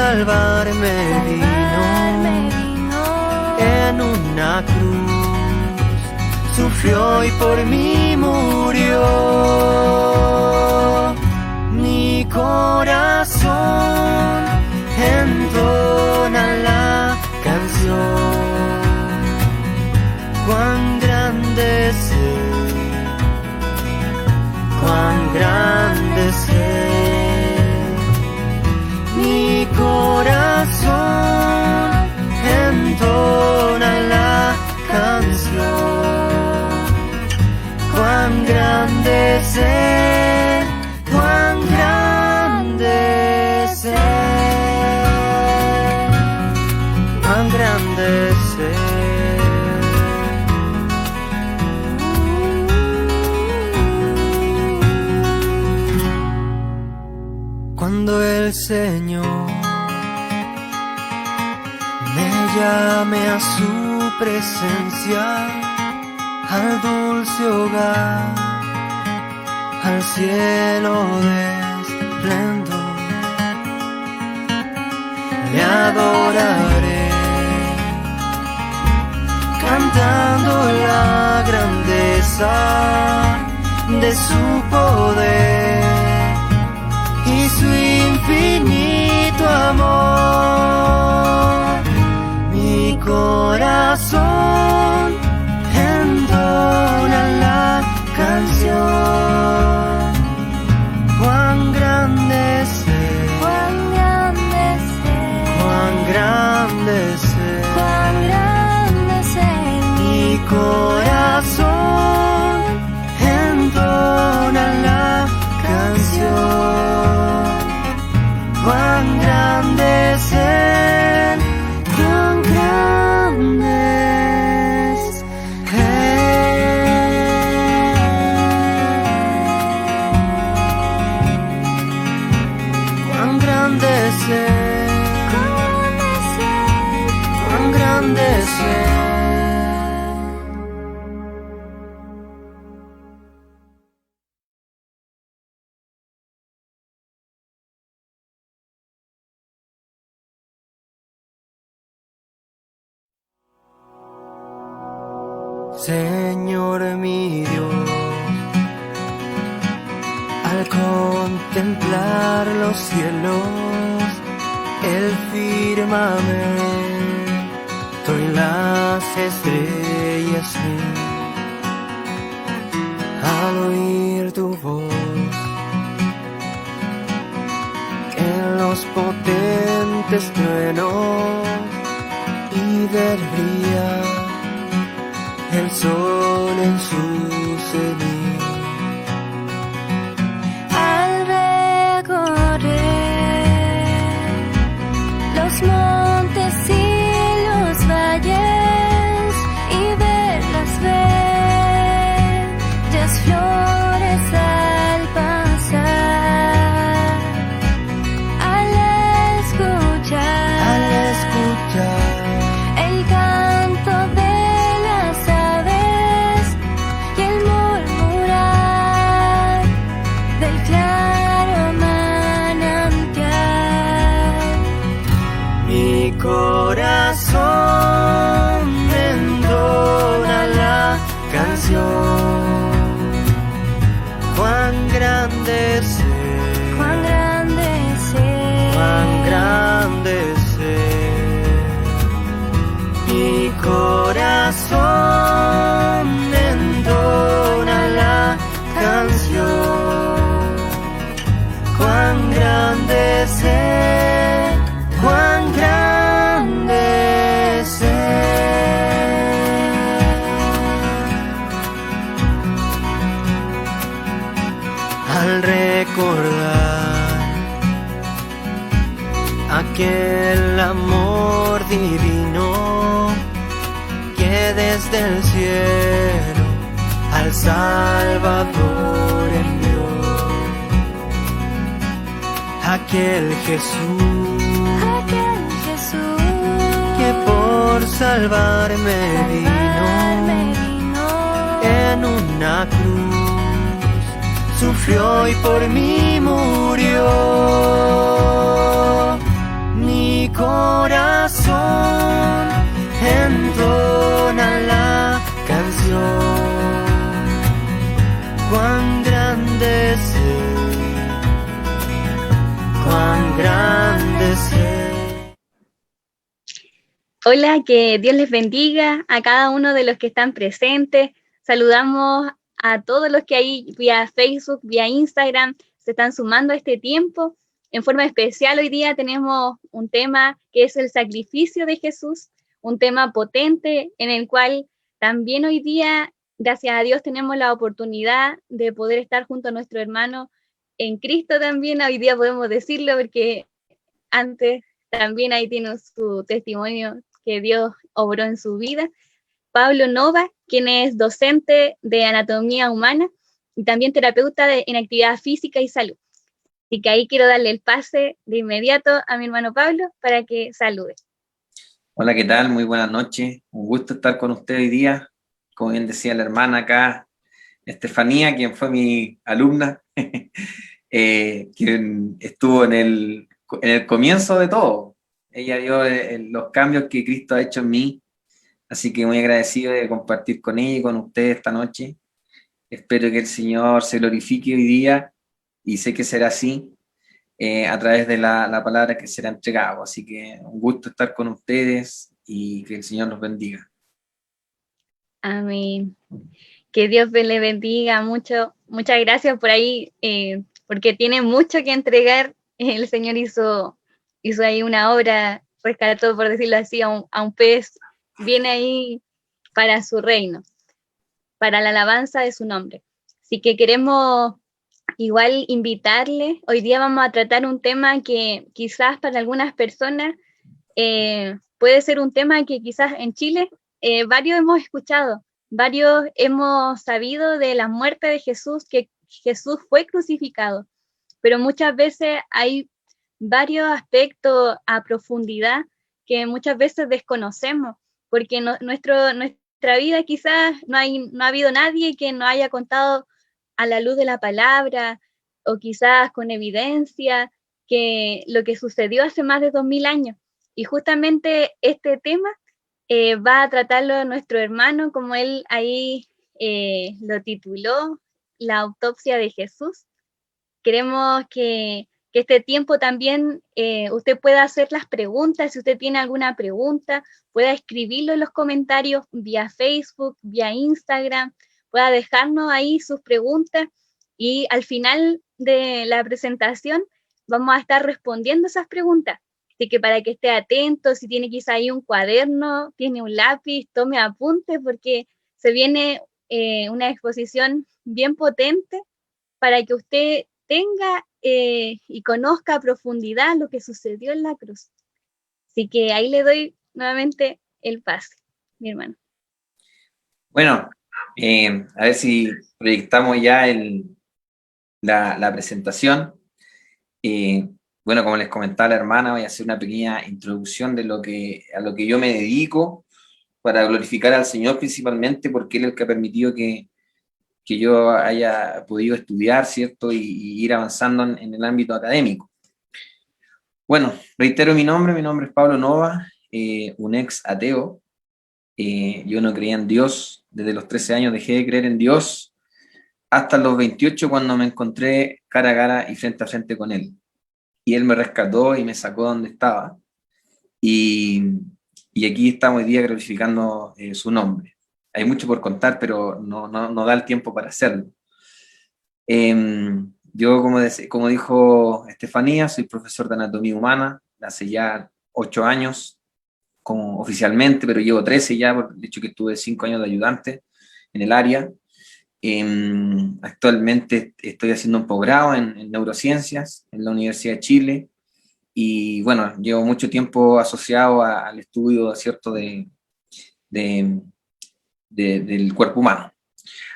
salvarme vino en una cruz, sufrió y por mí murió. Mi corazón entona la canción, cuán grande es Él, cuán grande es Él. Mi corazón entona la canción, cuán grande es Él, cuán grande es Él, cuán grande es Él. Cuando el Señor me llame a su presencia, al dulce hogar, al cielo de esplendor, le adoraré, cantando la grandeza de su poder y su infinito amor. Mi corazón entona la canción, cuán grande es Él, Cuán grande es Él, cuán grande es Él. cuán grande es Él. Mi corazón entona la canción, cuán grande es Él, cuán grande es Él, cuán grande es Él, cuán grande es Él. Señor mi Dios, al contemplar los cielos, el firmamento y las estrellas, al oír tu voz en los potentes truenos y ver brillar el sol en su cenit. Al recorrer los montes y los valles y ver las bellas flores al pasar, al escuchar el canto de las aves y el murmurar del claro manantial. Mi corazón entona la canción, cuán grande es Él, Cuán grande es Él, cuán grande es Él. Mi corazón entona la canción, cuán grande es Él, cuán grande es Él. Al recordar aquel amor divino que desde el cielo al Salvador envió, aquel Jesús que por salvarme vino en una cruz, sufrió y por mí murió. Mi engrandecer. Hola, que Dios les bendiga a cada uno de los que están presentes. Saludamos a todos los que ahí vía Facebook, vía Instagram, se están sumando a este tiempo. En forma especial hoy día tenemos un tema que es el sacrificio de Jesús, un tema potente en el cual también hoy día, gracias a Dios, tenemos la oportunidad de poder estar junto a nuestro hermano en Cristo también. Hoy día podemos decirlo porque antes también ahí tiene su testimonio que Dios obró en su vida. Pablo Nova, quien es docente de anatomía humana y también terapeuta en actividad física y salud. Así que ahí quiero darle el pase de inmediato a mi hermano Pablo para que salude. Hola, ¿qué tal? Muy buenas noches. Un gusto estar con usted hoy día. Como bien decía la hermana acá, Estefanía, quien fue mi alumna, quien estuvo en el comienzo de todo. Ella vio los cambios que Cristo ha hecho en mí, así que muy agradecido de compartir con ella y con usted esta noche. Espero que el Señor se glorifique hoy día, y sé que será así, a través de la palabra que será entregada. Así que un gusto estar con ustedes y que el Señor los bendiga. Amén. Que Dios le bendiga mucho. Muchas gracias por ahí, porque tiene mucho que entregar. El Señor hizo ahí una obra, rescató, por decirlo así, a un pez, viene ahí para su reino, para la alabanza de su nombre. Así que queremos igual invitarle. Hoy día vamos a tratar un tema que quizás para algunas personas puede ser un tema que quizás en Chile varios hemos escuchado, varios hemos sabido de la muerte de Jesús, que Jesús fue crucificado, pero muchas veces hay varios aspectos a profundidad que muchas veces desconocemos, porque nuestra vida quizás no ha habido nadie que nos haya contado a la luz de la palabra, o quizás con evidencia, que lo que sucedió hace más de 2000 años. Y justamente este tema va a tratarlo nuestro hermano, como él ahí lo tituló, la autopsia de Jesús. Queremos que este tiempo también usted pueda hacer las preguntas. Si usted tiene alguna pregunta, pueda escribirlo en los comentarios vía Facebook, vía Instagram, pueda dejarnos ahí sus preguntas, y al final de la presentación vamos a estar respondiendo esas preguntas. Así que para que esté atento, si tiene quizá ahí un cuaderno, tiene un lápiz, tome apuntes, porque se viene una exposición bien potente para que usted tenga y conozca a profundidad lo que sucedió en la cruz. Así que ahí le doy nuevamente el pase, mi hermano. Bueno, a ver si proyectamos ya la presentación. Bueno, como les comentaba la hermana, voy a hacer una pequeña introducción a lo que yo me dedico, para glorificar al Señor principalmente, porque Él es el que ha permitido que yo haya podido estudiar, ¿cierto? Y ir avanzando en el ámbito académico. Bueno, reitero mi nombre es Pablo Nova, un ex ateo. Yo no creía en Dios, desde los 13 años dejé de creer en Dios, hasta los 28, cuando me encontré cara a cara y frente a frente con Él. Y Él me rescató y me sacó de donde estaba. Y aquí estamos hoy día glorificando su nombre. Hay mucho por contar, pero no da el tiempo para hacerlo. Yo, como dijo Estefanía, soy profesor de anatomía humana hace ya 8 años, como oficialmente, pero llevo 13 ya, por el hecho que estuve 5 años de ayudante en el área. Actualmente estoy haciendo un posgrado en neurociencias en la Universidad de Chile, y bueno, llevo mucho tiempo asociado al estudio, ¿cierto?, del cuerpo humano.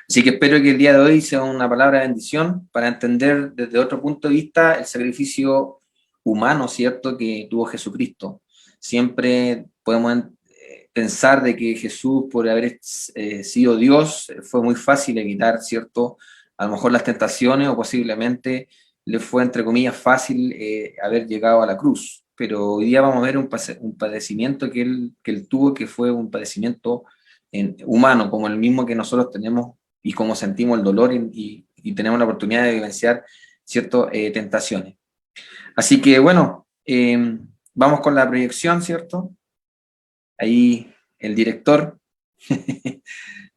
Así que espero que el día de hoy sea una palabra de bendición para entender desde otro punto de vista el sacrificio humano, ¿cierto?, que tuvo Jesucristo. Siempre podemos pensar de que Jesús, por haber sido Dios, fue muy fácil evitar, ¿cierto?, a lo mejor las tentaciones, o posiblemente le fue, entre comillas, fácil haber llegado a la cruz. Pero hoy día vamos a ver un padecimiento que él tuvo, que fue un padecimiento humano, como el mismo que nosotros tenemos, y como sentimos el dolor y tenemos la oportunidad de vivenciar ciertas tentaciones. Así que bueno, vamos con la proyección, ¿cierto? Ahí el director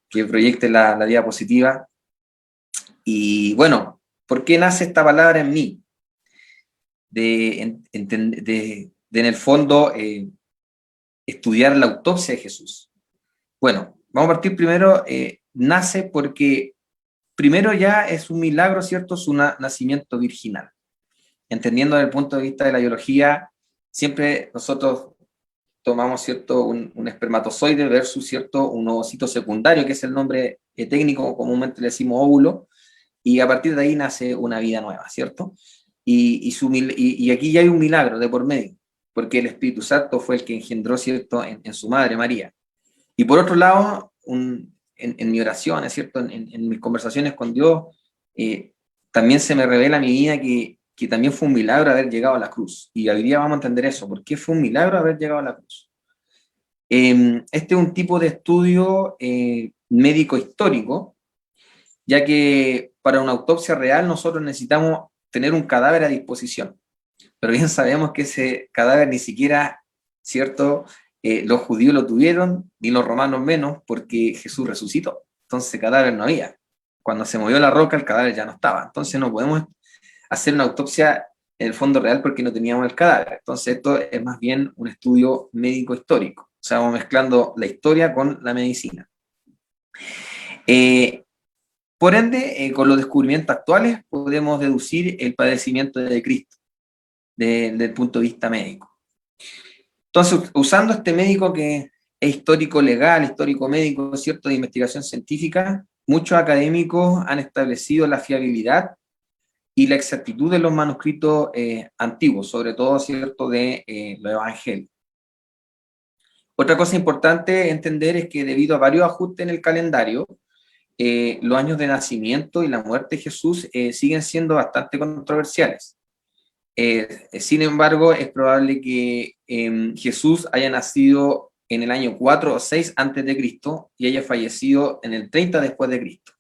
que proyecte la diapositiva. Y bueno, ¿por qué nace esta palabra en mí? En el fondo, estudiar la autopsia de Jesús. Bueno, vamos a partir primero, nace porque primero ya es un milagro, ¿cierto? Su nacimiento virginal. Entendiendo desde el punto de vista de la biología, siempre nosotros tomamos, ¿cierto?, un espermatozoide versus, ¿cierto?, un ovocito secundario, que es el nombre técnico, comúnmente le decimos óvulo, y a partir de ahí nace una vida nueva, ¿cierto? Y aquí ya hay un milagro de por medio, porque el Espíritu Santo fue el que engendró, ¿cierto?, en su madre María. Y por otro lado, en mi oración, ¿es cierto?, en mis conversaciones con Dios, también se me revela a mi vida que también fue un milagro haber llegado a la cruz. Y hoy día vamos a entender eso. ¿Por qué fue un milagro haber llegado a la cruz? Este es un tipo de estudio médico histórico, ya que para una autopsia real nosotros necesitamos tener un cadáver a disposición. Pero bien sabemos que ese cadáver ni siquiera, ¿cierto?, los judíos lo tuvieron, ni los romanos menos, porque Jesús resucitó. Entonces cadáver no había. Cuando se movió la roca, el cadáver ya no estaba. Entonces no podemos hacer una autopsia en el fondo real porque no teníamos el cadáver. Entonces esto es más bien un estudio médico histórico. O sea, vamos mezclando la historia con la medicina. Por ende, con los descubrimientos actuales podemos deducir el padecimiento de Cristo desde el punto de vista médico. Entonces, usando este médico que es histórico legal, histórico médico, ¿cierto?, de investigación científica, muchos académicos han establecido la fiabilidad y la exactitud de los manuscritos antiguos, sobre todo, ¿cierto?, de los evangelios. Otra cosa importante entender es que debido a varios ajustes en el calendario, los años de nacimiento y la muerte de Jesús siguen siendo bastante controversiales. Sin embargo, es probable que Jesús haya nacido en el año 4 o 6 antes de Cristo y haya fallecido en el 30 después de Cristo.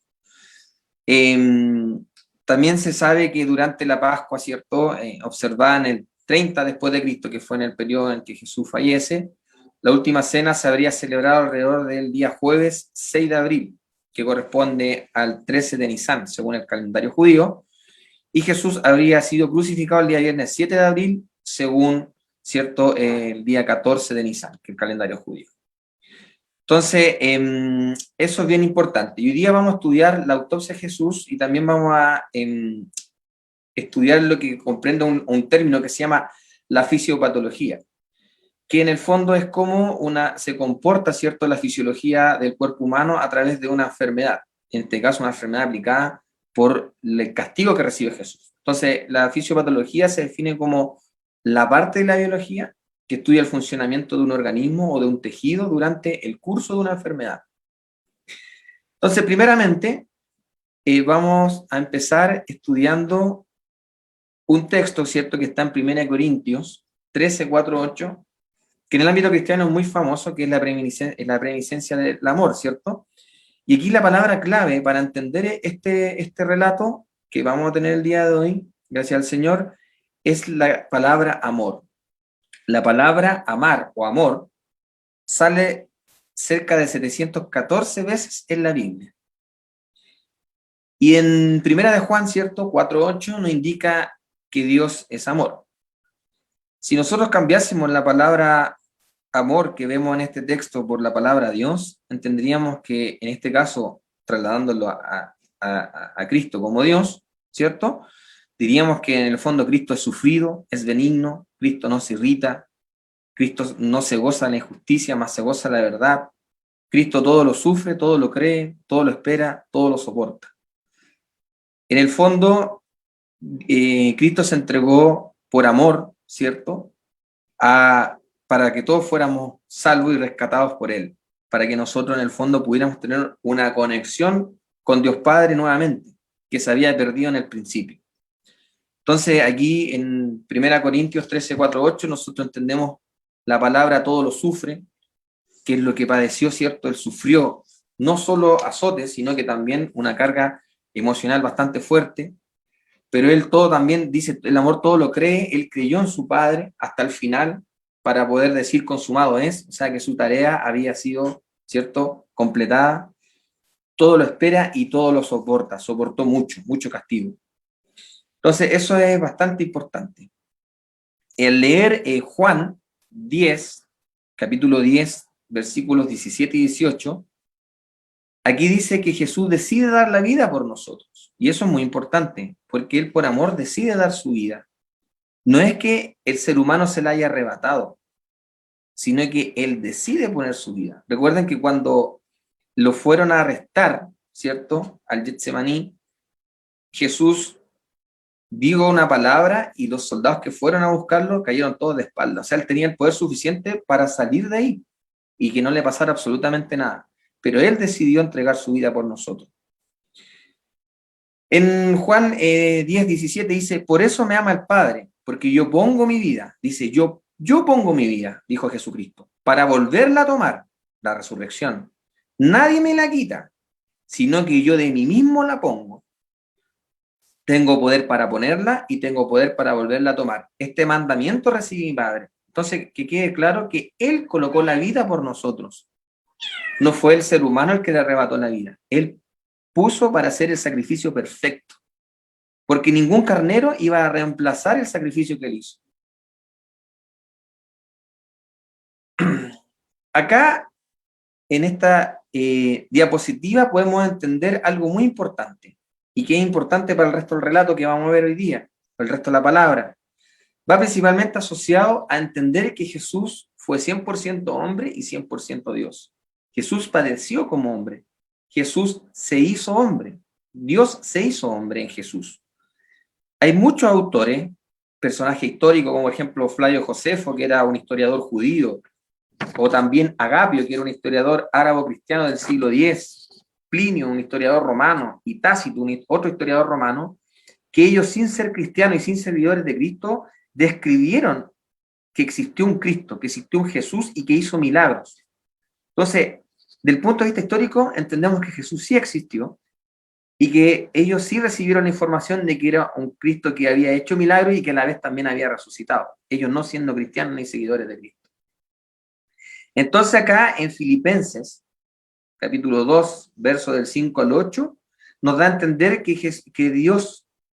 También se sabe que durante la Pascua, ¿cierto?, observada en el 30 después de Cristo, que fue en el periodo en que Jesús fallece, la última cena se habría celebrado alrededor del día jueves 6 de abril, que corresponde al 13 de Nisan, según el calendario judío, y Jesús habría sido crucificado el día viernes 7 de abril, según, ¿cierto?, el día 14 de Nisan, que es el calendario judío. Entonces, eso es bien importante. Y hoy día vamos a estudiar la autopsia de Jesús y también vamos a estudiar lo que comprende un término que se llama la fisiopatología, que en el fondo es cómo se comporta, ¿cierto?, la fisiología del cuerpo humano a través de una enfermedad, en este caso una enfermedad aplicada por el castigo que recibe Jesús. Entonces, la fisiopatología se define como la parte de la biología que estudia el funcionamiento de un organismo o de un tejido durante el curso de una enfermedad. Entonces, primeramente, vamos a empezar estudiando un texto, ¿cierto?, que está en 1 Corintios 13, 4, 8, que en el ámbito cristiano es muy famoso, que es la preeminencia del amor, ¿cierto? Y aquí la palabra clave para entender este relato que vamos a tener el día de hoy, gracias al Señor, es la palabra amor. La palabra amar o amor sale cerca de 714 veces en la Biblia. Y en 1 de Juan, ¿cierto?, 4:8 nos indica que Dios es amor. Si nosotros cambiásemos la palabra amor que vemos en este texto por la palabra Dios, entenderíamos que en este caso, trasladándolo a Cristo como Dios, ¿cierto?, diríamos que en el fondo Cristo es sufrido, es benigno, Cristo no se irrita, Cristo no se goza de la injusticia, más se goza de la verdad. Cristo todo lo sufre, todo lo cree, todo lo espera, todo lo soporta. En el fondo, Cristo se entregó por amor, ¿cierto?, para que todos fuéramos salvos y rescatados por Él, para que nosotros en el fondo pudiéramos tener una conexión con Dios Padre nuevamente, que se había perdido en el principio. Entonces aquí en 1 Corintios 13, 4, 8 nosotros entendemos la palabra todo lo sufre, que es lo que padeció, ¿cierto? Él sufrió no solo azotes, sino que también una carga emocional bastante fuerte. pero él todo también dice, el amor todo lo cree, él creyó en su Padre hasta el final para poder decir consumado es, o sea que su tarea había sido, ¿cierto?, completada, todo lo espera y todo lo soporta, soportó mucho, mucho castigo. Entonces eso es bastante importante. El leer Juan 10, capítulo 10, versículos 17 y 18, aquí dice que Jesús decide dar la vida por nosotros. Y eso es muy importante, porque Él por amor decide dar su vida. No es que el ser humano se la haya arrebatado, sino que Él decide poner su vida. Recuerden que cuando lo fueron a arrestar, ¿cierto?, al Getsemaní, Jesús dijo una palabra y los soldados que fueron a buscarlo cayeron todos de espalda. O sea, Él tenía el poder suficiente para salir de ahí y que no le pasara absolutamente nada. Pero Él decidió entregar su vida por nosotros. En Juan 10, 17 dice, por eso me ama el Padre, porque yo pongo mi vida. Dice, yo pongo mi vida, dijo Jesucristo, para volverla a tomar, la resurrección. Nadie me la quita, sino que yo de mí mismo la pongo. Tengo poder para ponerla y tengo poder para volverla a tomar. Este mandamiento recibe mi Padre. Entonces, que quede claro que Él colocó la vida por nosotros. No fue el ser humano el que le arrebató la vida. Él puso para hacer el sacrificio perfecto. Porque ningún carnero iba a reemplazar el sacrificio que Él hizo. Acá, en esta diapositiva, podemos entender algo muy importante. Y que es importante para el resto del relato que vamos a ver hoy día, el resto de la palabra. Va principalmente asociado a entender que Jesús fue 100% hombre y 100% Dios. Jesús padeció como hombre. Jesús se hizo hombre. Dios se hizo hombre en Jesús. Hay muchos autores, personajes históricos, como por ejemplo Flavio Josefo, que era un historiador judío, o también Agapio, que era un historiador árabo-cristiano del siglo X, Plinio, un historiador romano, y Tácito, otro historiador romano, que ellos, sin ser cristianos y sin seguidores de Cristo, describieron que existió un Cristo, que existió un Jesús y que hizo milagros. Entonces, del punto de vista histórico, entendemos que Jesús sí existió y que ellos sí recibieron la información de que era un Cristo que había hecho milagros y que a la vez también había resucitado, ellos no siendo cristianos ni seguidores de Cristo. Entonces acá en Filipenses, capítulo 2, verso del 5 al 8, nos da a entender que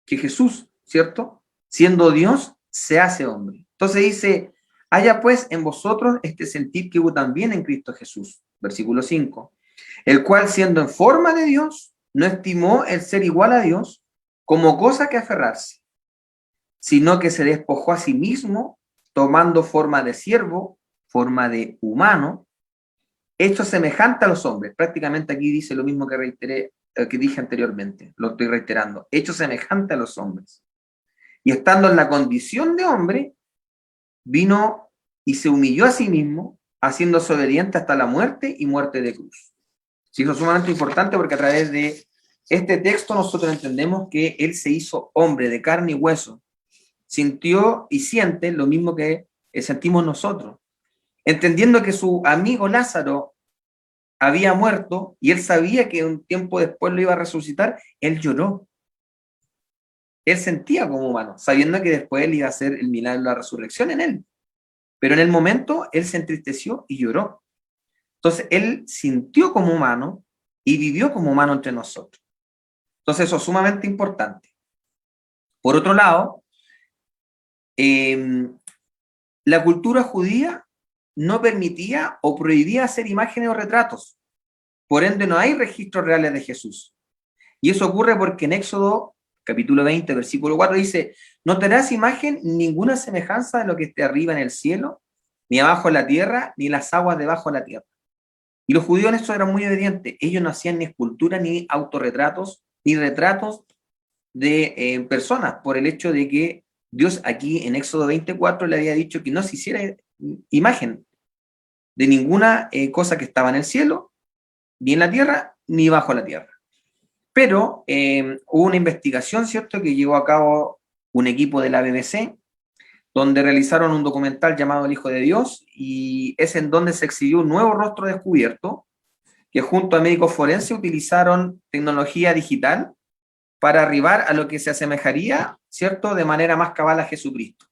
Jesús, ¿cierto?, siendo Dios, se hace hombre. Entonces dice, haya pues en vosotros este sentir que hubo también en Cristo Jesús, versículo 5, el cual siendo en forma de Dios, no estimó el ser igual a Dios como cosa que aferrarse, sino que se despojó a sí mismo, tomando forma de siervo, forma de humano, hecho semejante a los hombres. Prácticamente aquí dice lo mismo que dije anteriormente, lo estoy reiterando, hecho semejante a los hombres. Y estando en la condición de hombre, vino y se humilló a sí mismo, haciéndose obediente hasta la muerte y muerte de cruz. Sí, eso es sumamente importante porque a través de este texto nosotros entendemos que Él se hizo hombre de carne y hueso, sintió y siente lo mismo que sentimos nosotros, entendiendo que su amigo Lázaro había muerto y él sabía que un tiempo después lo iba a resucitar, él lloró. Él sentía como humano, sabiendo que después él iba a hacer el milagro de la resurrección en él. Pero en el momento él se entristeció y lloró. Entonces él sintió como humano y vivió como humano entre nosotros. Entonces eso es sumamente importante. Por otro lado, la cultura judía no permitía o prohibía hacer imágenes o retratos. Por ende, no hay registros reales de Jesús. Y eso ocurre porque en Éxodo, capítulo 20, versículo 4, dice, no te harás imagen ninguna semejanza de lo que esté arriba en el cielo, ni abajo en la tierra, ni las aguas debajo de la tierra. Y los judíos en esto eran muy obedientes. Ellos no hacían ni esculturas, ni autorretratos, ni retratos de personas, por el hecho de que Dios aquí en Éxodo 24 le había dicho que no se hiciera imagen de ninguna cosa que estaba en el cielo, ni en la tierra, ni bajo la tierra. Pero hubo una investigación, ¿cierto?, que llevó a cabo un equipo de la BBC, donde realizaron un documental llamado El Hijo de Dios, y es en donde se exhibió un nuevo rostro descubierto, que junto a médicos forenses utilizaron tecnología digital para arribar a lo que se asemejaría, ¿cierto?, de manera más cabal a Jesucristo.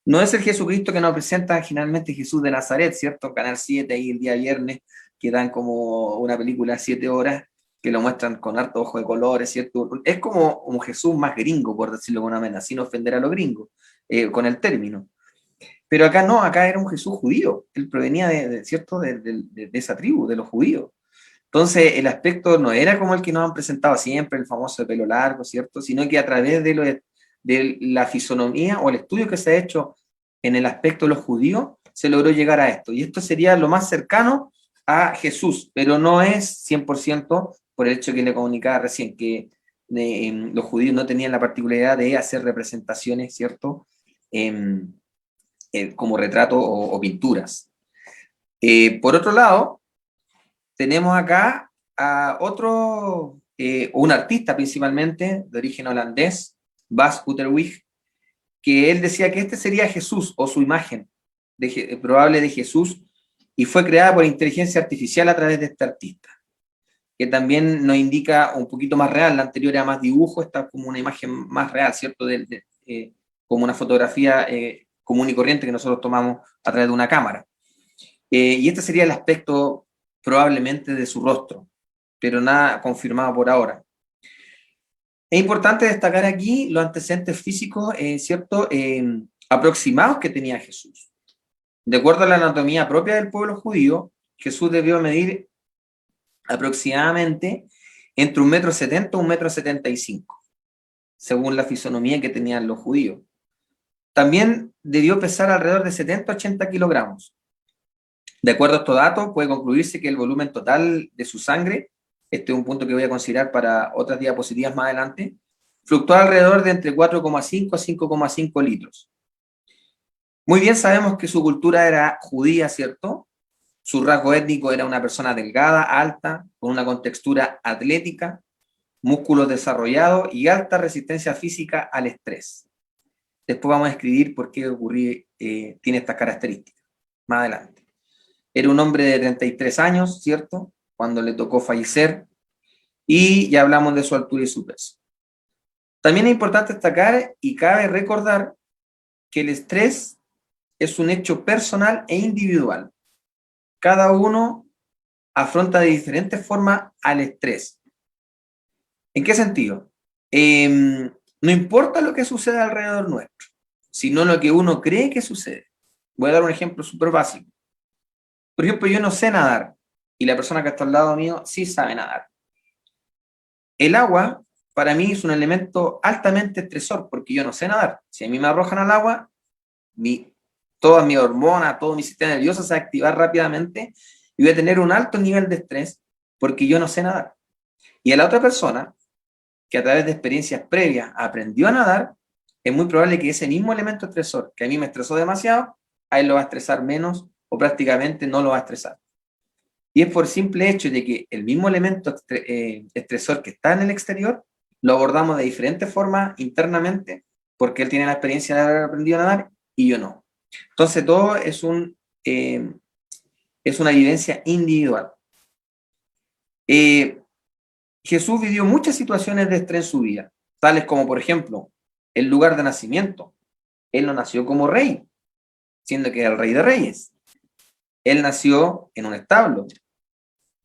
No es el Jesucristo que nos presenta generalmente Jesús de Nazaret, ¿cierto? Canal 7 ahí el día viernes, que dan como una película de 7 horas, que lo muestran con harto ojo de colores, ¿cierto? Es como un Jesús más gringo, por decirlo de alguna manera, sin ofender a los gringos, con el término. Pero acá no, acá era un Jesús judío, él provenía ¿cierto?, de esa tribu, de los judíos. Entonces, el aspecto no era como el que nos han presentado siempre, el famoso de pelo largo, ¿cierto? Sino que a través de la fisonomía o el estudio que se ha hecho en el aspecto de los judíos, se logró llegar a esto. Y esto sería lo más cercano a Jesús, pero no es 100% por el hecho que le comunicaba recién, que los judíos no tenían la particularidad de hacer representaciones, ¿cierto?, como retratos o pinturas. Por otro lado, tenemos acá a otro, un artista principalmente, de origen holandés, Bas Uterweg, que él decía que este sería Jesús, o su imagen probable de Jesús, y fue creada por inteligencia artificial a través de este artista, que también nos indica un poquito más real. La anterior era más dibujo, esta como una imagen más real, ¿cierto? Como una fotografía común y corriente que nosotros tomamos a través de una cámara. Y este sería el aspecto probablemente de su rostro, pero nada confirmado por ahora. Es importante destacar aquí los antecedentes físicos, ¿cierto?, aproximados que tenía Jesús. De acuerdo a la anatomía propia del pueblo judío, Jesús debió medir aproximadamente entre 1,70 m y 1,75 m, según la fisonomía que tenían los judíos. También debió pesar alrededor de 70 a 80 kilogramos. De acuerdo a estos datos, puede concluirse que el volumen total de su sangre, este es un punto que voy a considerar para otras diapositivas más adelante, fluctúa alrededor de entre 4,5 a 5,5 litros. Muy bien sabemos que su cultura era judía, ¿cierto? Su rasgo étnico era una persona delgada, alta, con una contextura atlética, músculos desarrollados y alta resistencia física al estrés. Después vamos a escribir por qué tiene estas características, más adelante. Era un hombre de 33 años, ¿cierto?, cuando le tocó fallecer, y ya hablamos de su altura y su peso. También es importante destacar y cabe recordar que el estrés es un hecho personal e individual. Cada uno afronta de diferentes formas al estrés. ¿En qué sentido? No importa lo que suceda alrededor nuestro, sino lo que uno cree que sucede. Voy a dar un ejemplo súper básico. Por ejemplo, yo no sé nadar y la persona que está al lado mío sí sabe nadar. El agua, para mí, es un elemento altamente estresor porque yo no sé nadar. Si a mí me arrojan al agua, todas mis hormonas, todo mi sistema nervioso se va a activar rápidamente y voy a tener un alto nivel de estrés porque yo no sé nadar. Y a la otra persona, que a través de experiencias previas aprendió a nadar, es muy probable que ese mismo elemento estresor, que a mí me estresó demasiado, a él lo va a estresar menos o prácticamente no lo va a estresar. Y es por simple hecho de que el mismo elemento estresor que está en el exterior, lo abordamos de diferentes formas internamente, porque él tiene la experiencia de haber aprendido a nadar y yo no. Entonces todo es una evidencia individual. Jesús vivió muchas situaciones de estrés en su vida, tales como, por ejemplo, el lugar de nacimiento. Él no nació como rey, siendo que era el rey de reyes. Él nació en un establo,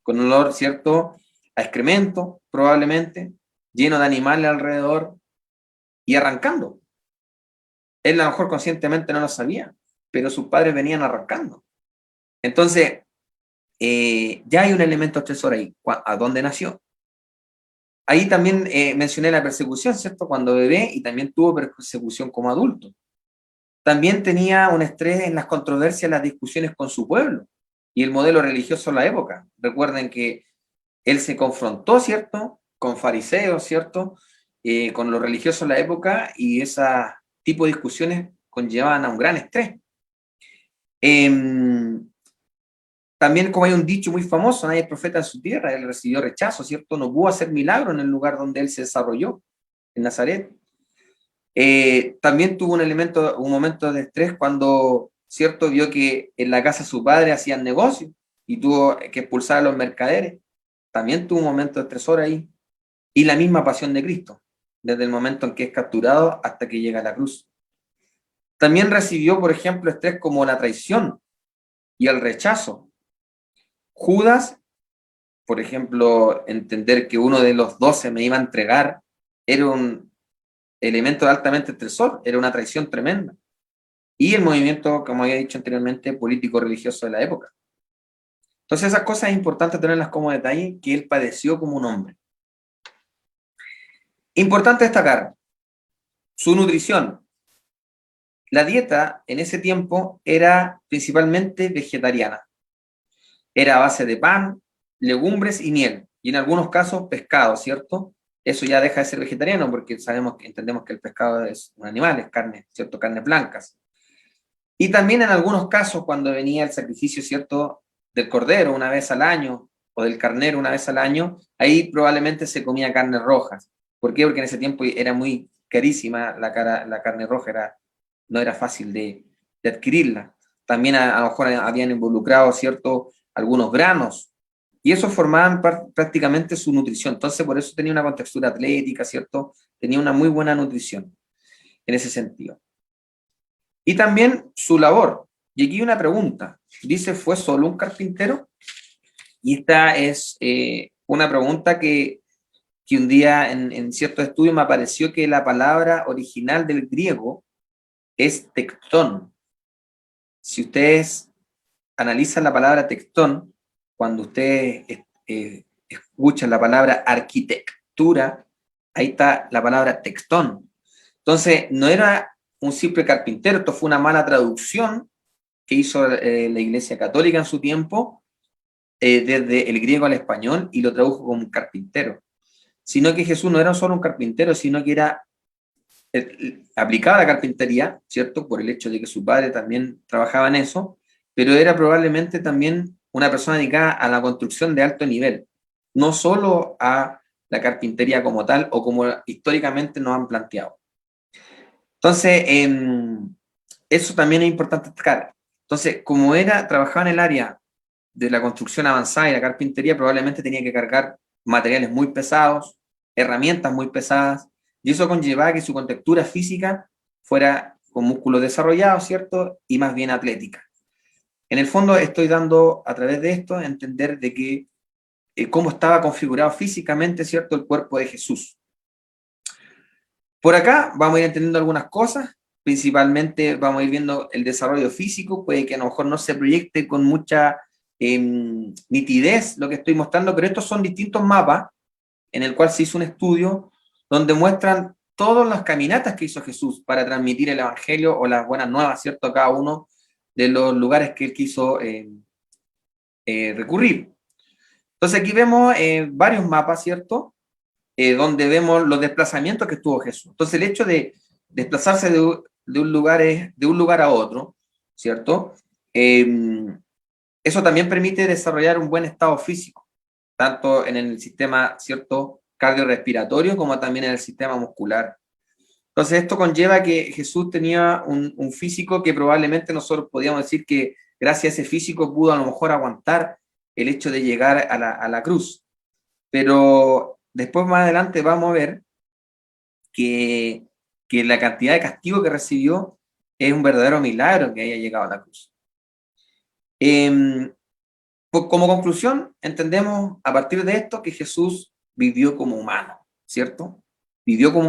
con olor, ¿cierto?, a excremento, probablemente, lleno de animales alrededor y arrancando. Él a lo mejor conscientemente no lo sabía, pero sus padres venían arrancando. Entonces, ya hay un elemento estresor ahí. ¿A dónde nació? Ahí también mencioné la persecución, ¿cierto?, cuando bebé, y también tuvo persecución como adulto. También tenía un estrés en las controversias, las discusiones con su pueblo y el modelo religioso de la época. Recuerden que él se confrontó, ¿cierto?, con fariseos, ¿cierto?, con los religiosos de la época, y ese tipo de discusiones conllevaban a un gran estrés. También, como hay un dicho muy famoso, nadie es profeta en su tierra, él recibió rechazo, ¿cierto? No pudo hacer milagro en el lugar donde él se desarrolló, en Nazaret. También tuvo un momento de estrés cuando, ¿cierto?, vio que en la casa de su padre hacían negocio y tuvo que expulsar a los mercaderes. También tuvo un momento de estresor ahí. Y la misma pasión de Cristo. desde el momento en que es capturado hasta que llega a la cruz. También recibió, por ejemplo, estrés como la traición y el rechazo. Judas, por ejemplo, entender que uno de los 12 me iba a entregar, era un elemento altamente estresor, era una traición tremenda. Y el movimiento, como había dicho anteriormente, político-religioso de la época. Entonces esas cosas es importante tenerlas como detalle, que él padeció como un hombre. Importante destacar su nutrición. La dieta en ese tiempo era principalmente vegetariana. Era a base de pan, legumbres y miel, y en algunos casos pescado, ¿cierto? Eso ya deja de ser vegetariano porque entendemos que el pescado es un animal, es carne, ¿cierto? Carnes blancas. Y también en algunos casos cuando venía el sacrificio, ¿cierto? Del cordero una vez al año o del carnero una vez al año, ahí probablemente se comía carnes rojas. ¿Por qué? Porque en ese tiempo era muy carísima la carne roja, no era fácil de adquirirla. También a lo mejor habían involucrado, ¿cierto? Algunos granos, y eso formaban prácticamente su nutrición. Entonces, por eso tenía una contextura atlética, ¿cierto? Tenía una muy buena nutrición en ese sentido. Y también su labor. Y aquí una pregunta. Dice, ¿fue solo un carpintero? Y esta es una pregunta que un día en cierto estudio me apareció que la palabra original del griego es tectón. Si ustedes analizan la palabra tectón, cuando ustedes escuchan la palabra arquitectura, ahí está la palabra tectón. Entonces, no era un simple carpintero, esto fue una mala traducción que hizo la Iglesia Católica en su tiempo, desde el griego al español, y lo tradujo como un carpintero. Sino que Jesús no era solo un carpintero, sino que era aplicaba la carpintería, ¿cierto? Por el hecho de que su padre también trabajaba en eso, pero era probablemente también una persona dedicada a la construcción de alto nivel, no solo a la carpintería como tal o como históricamente nos han planteado. Entonces, eso también es importante destacar. Entonces, como trabajaba en el área de la construcción avanzada y la carpintería, probablemente tenía que cargar materiales muy pesados, herramientas muy pesadas, y eso conllevaba que su contextura física fuera con músculos desarrollados, ¿cierto? Y más bien atlética. En el fondo estoy dando a través de esto a entender de que cómo estaba configurado físicamente, ¿cierto? El cuerpo de Jesús. Por acá vamos a ir entendiendo algunas cosas, principalmente vamos a ir viendo el desarrollo físico, puede que a lo mejor no se proyecte con mucha nitidez lo que estoy mostrando, pero estos son distintos mapas en el cual se hizo un estudio donde muestran todas las caminatas que hizo Jesús para transmitir el evangelio o las buenas nuevas, ¿cierto? A cada uno de los lugares que él quiso recurrir. Entonces aquí vemos varios mapas, ¿cierto? Donde vemos los desplazamientos que tuvo Jesús. Entonces el hecho de desplazarse de un lugar a otro, ¿cierto? Eso también permite desarrollar un buen estado físico, tanto en el sistema, ¿cierto?, cardiorrespiratorio, como también en el sistema muscular. Entonces esto conlleva que Jesús tenía un físico que probablemente nosotros podríamos decir que gracias a ese físico pudo a lo mejor aguantar el hecho de llegar a la cruz. Pero después más adelante vamos a ver que la cantidad de castigo que recibió es un verdadero milagro que haya llegado a la cruz. Como conclusión, entendemos a partir de esto que Jesús vivió como humano, ¿cierto? Vivió como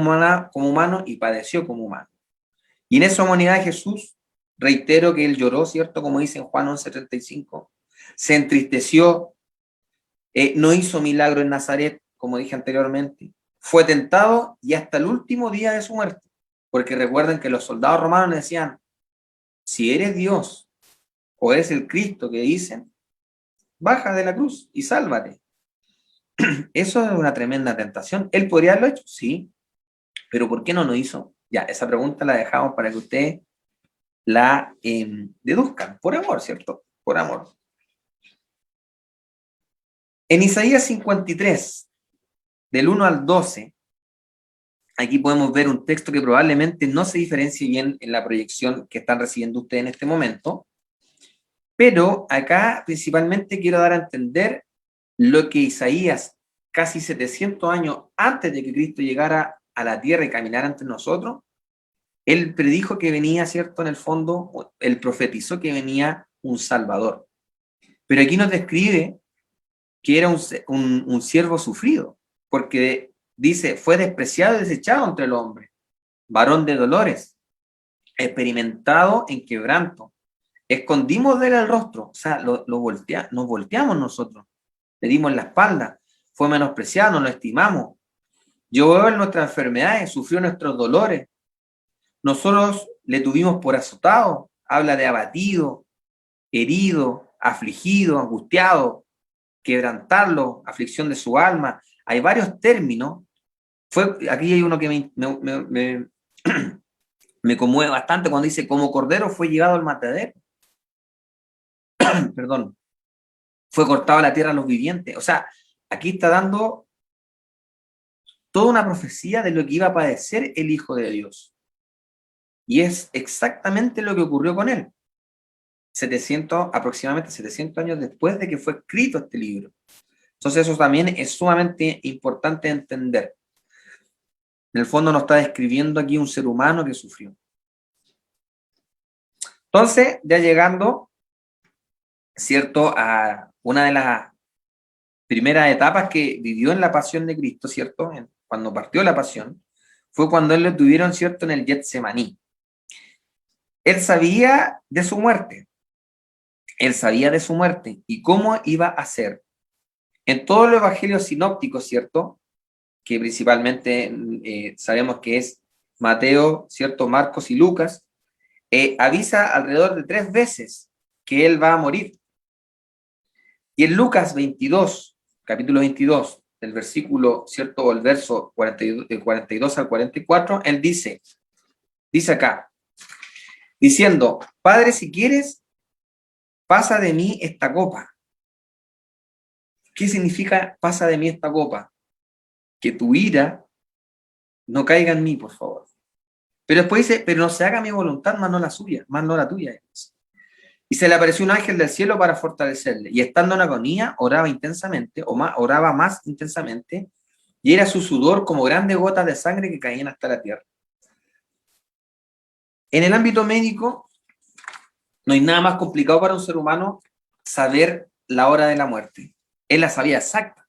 humano y padeció como humano. Y en esa humanidad de Jesús, reitero que él lloró, ¿cierto? Como dice en Juan 11:35, se entristeció, no hizo milagro en Nazaret, como dije anteriormente, fue tentado y hasta el último día de su muerte, porque recuerden que los soldados romanos le decían, si eres Dios o eres el Cristo que dicen, baja de la cruz y sálvate. Eso es una tremenda tentación. ¿Él podría haberlo hecho? Sí. ¿Pero por qué no lo hizo? Ya, esa pregunta la dejamos para que ustedes la deduzcan. Por amor, ¿cierto? Por amor. En Isaías 53, del 1 al 12, aquí podemos ver un texto que probablemente no se diferencie bien en la proyección que están recibiendo ustedes en este momento, pero acá principalmente quiero dar a entender lo que Isaías, casi 700 años antes de que Cristo llegara a la tierra y caminara entre nosotros, él predijo que venía, ¿cierto? En el fondo, él profetizó que venía un Salvador. Pero aquí nos describe que era un siervo sufrido, porque dice, fue despreciado y desechado entre los hombres, varón de dolores, experimentado en quebranto. Escondimos de él el rostro, o sea, nos volteamos nosotros, le dimos la espalda, fue menospreciado, no lo estimamos. Llevó en nuestras enfermedades, sufrió nuestros dolores. Nosotros le tuvimos por azotado, habla de abatido, herido, afligido, angustiado, quebrantarlo, aflicción de su alma. Hay varios términos. Aquí hay uno que me conmueve bastante cuando dice, como cordero fue llevado al matadero. Perdón. Fue cortado a la tierra a los vivientes. O sea, aquí está dando toda una profecía de lo que iba a padecer el Hijo de Dios. Y es exactamente lo que ocurrió con él. Aproximadamente 700 años después de que fue escrito este libro. Entonces eso también es sumamente importante entender. En el fondo nos está describiendo aquí un ser humano que sufrió. Entonces, ya llegando, ¿cierto?, a una de las primeras etapas que vivió en la pasión de Cristo, ¿cierto?, cuando partió la pasión, fue cuando él lo tuvieron, ¿cierto?, en el Getsemaní. Él sabía de su muerte. Él sabía de su muerte y cómo iba a ser. En todos los evangelios sinópticos, ¿cierto?, que principalmente sabemos que es Mateo, ¿cierto?, Marcos y Lucas, avisa alrededor de 3 veces que él va a morir. Y en Lucas 22, capítulo 22, del versículo, ¿cierto?, o el verso 42 al 44, él dice acá, diciendo, Padre, si quieres, pasa de mí esta copa. ¿Qué significa pasa de mí esta copa? Que tu ira no caiga en mí, por favor. Pero después dice, pero no se haga mi voluntad, más no la suya, más no la tuya. Y se le apareció un ángel del cielo para fortalecerle. Y estando en agonía, oraba intensamente, oraba más intensamente, y era su sudor como grandes gotas de sangre que caían hasta la tierra. En el ámbito médico, no hay nada más complicado para un ser humano saber la hora de la muerte. Él la sabía exacta.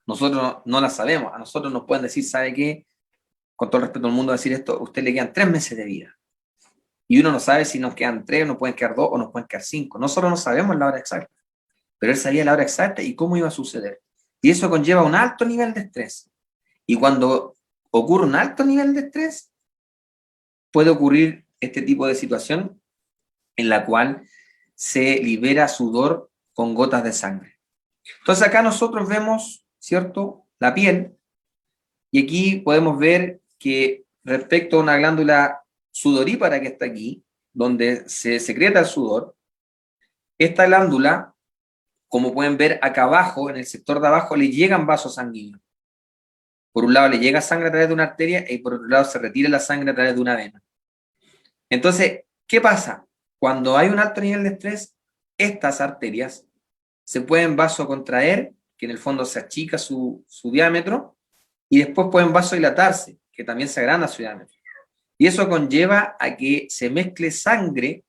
Nosotros no la sabemos. A nosotros nos pueden decir, ¿sabe qué? Con todo el respeto al mundo, decir esto, a usted le quedan 3 meses de vida. Y uno no sabe si nos quedan 3, nos pueden quedar 2 o nos pueden quedar 5. Nosotros no sabemos la hora exacta. Pero él sabía la hora exacta y cómo iba a suceder. Y eso conlleva un alto nivel de estrés. Y cuando ocurre un alto nivel de estrés, puede ocurrir este tipo de situación en la cual se libera sudor con gotas de sangre. Entonces acá nosotros vemos, ¿cierto?, la piel, y aquí podemos ver que respecto a una glándula sudorípara que está aquí, donde se secreta el sudor, esta glándula, como pueden ver acá abajo, en el sector de abajo, le llegan vasos sanguíneos. Por un lado le llega sangre a través de una arteria y por otro lado se retira la sangre a través de una vena. Entonces, ¿qué pasa? Cuando hay un alto nivel de estrés, estas arterias se pueden vasocontraer, que en el fondo se achica su diámetro, y después pueden vasodilatarse, que también se agranda su diámetro. Y eso conlleva a que se mezcle sangre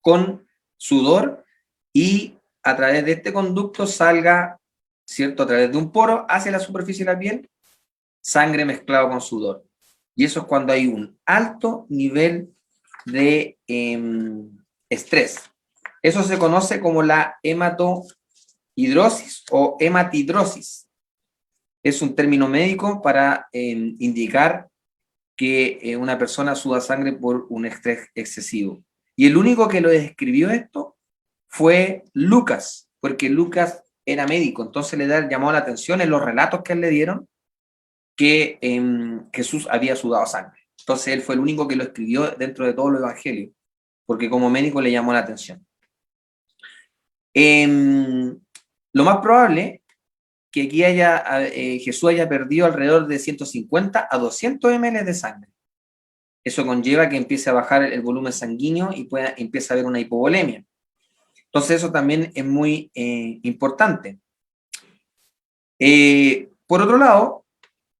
con sudor y a través de este conducto salga, ¿cierto?, a través de un poro hacia la superficie de la piel, sangre mezclado con sudor. Y eso es cuando hay un alto nivel de estrés. Eso se conoce como la hematohidrosis o hematidrosis. Es un término médico para indicar que una persona suda sangre por un estrés excesivo. Y el único que lo describió esto fue Lucas, porque Lucas era médico, entonces llamó la atención en los relatos que él le dieron que Jesús había sudado sangre. Entonces él fue el único que lo escribió dentro de todos los evangelios, porque como médico le llamó la atención. Lo más probable que aquí Jesús haya perdido alrededor de 150 a 200 ml de sangre. Eso conlleva que empiece a bajar el volumen sanguíneo y empiece a haber una hipovolemia. Entonces eso también es muy importante. Por otro lado,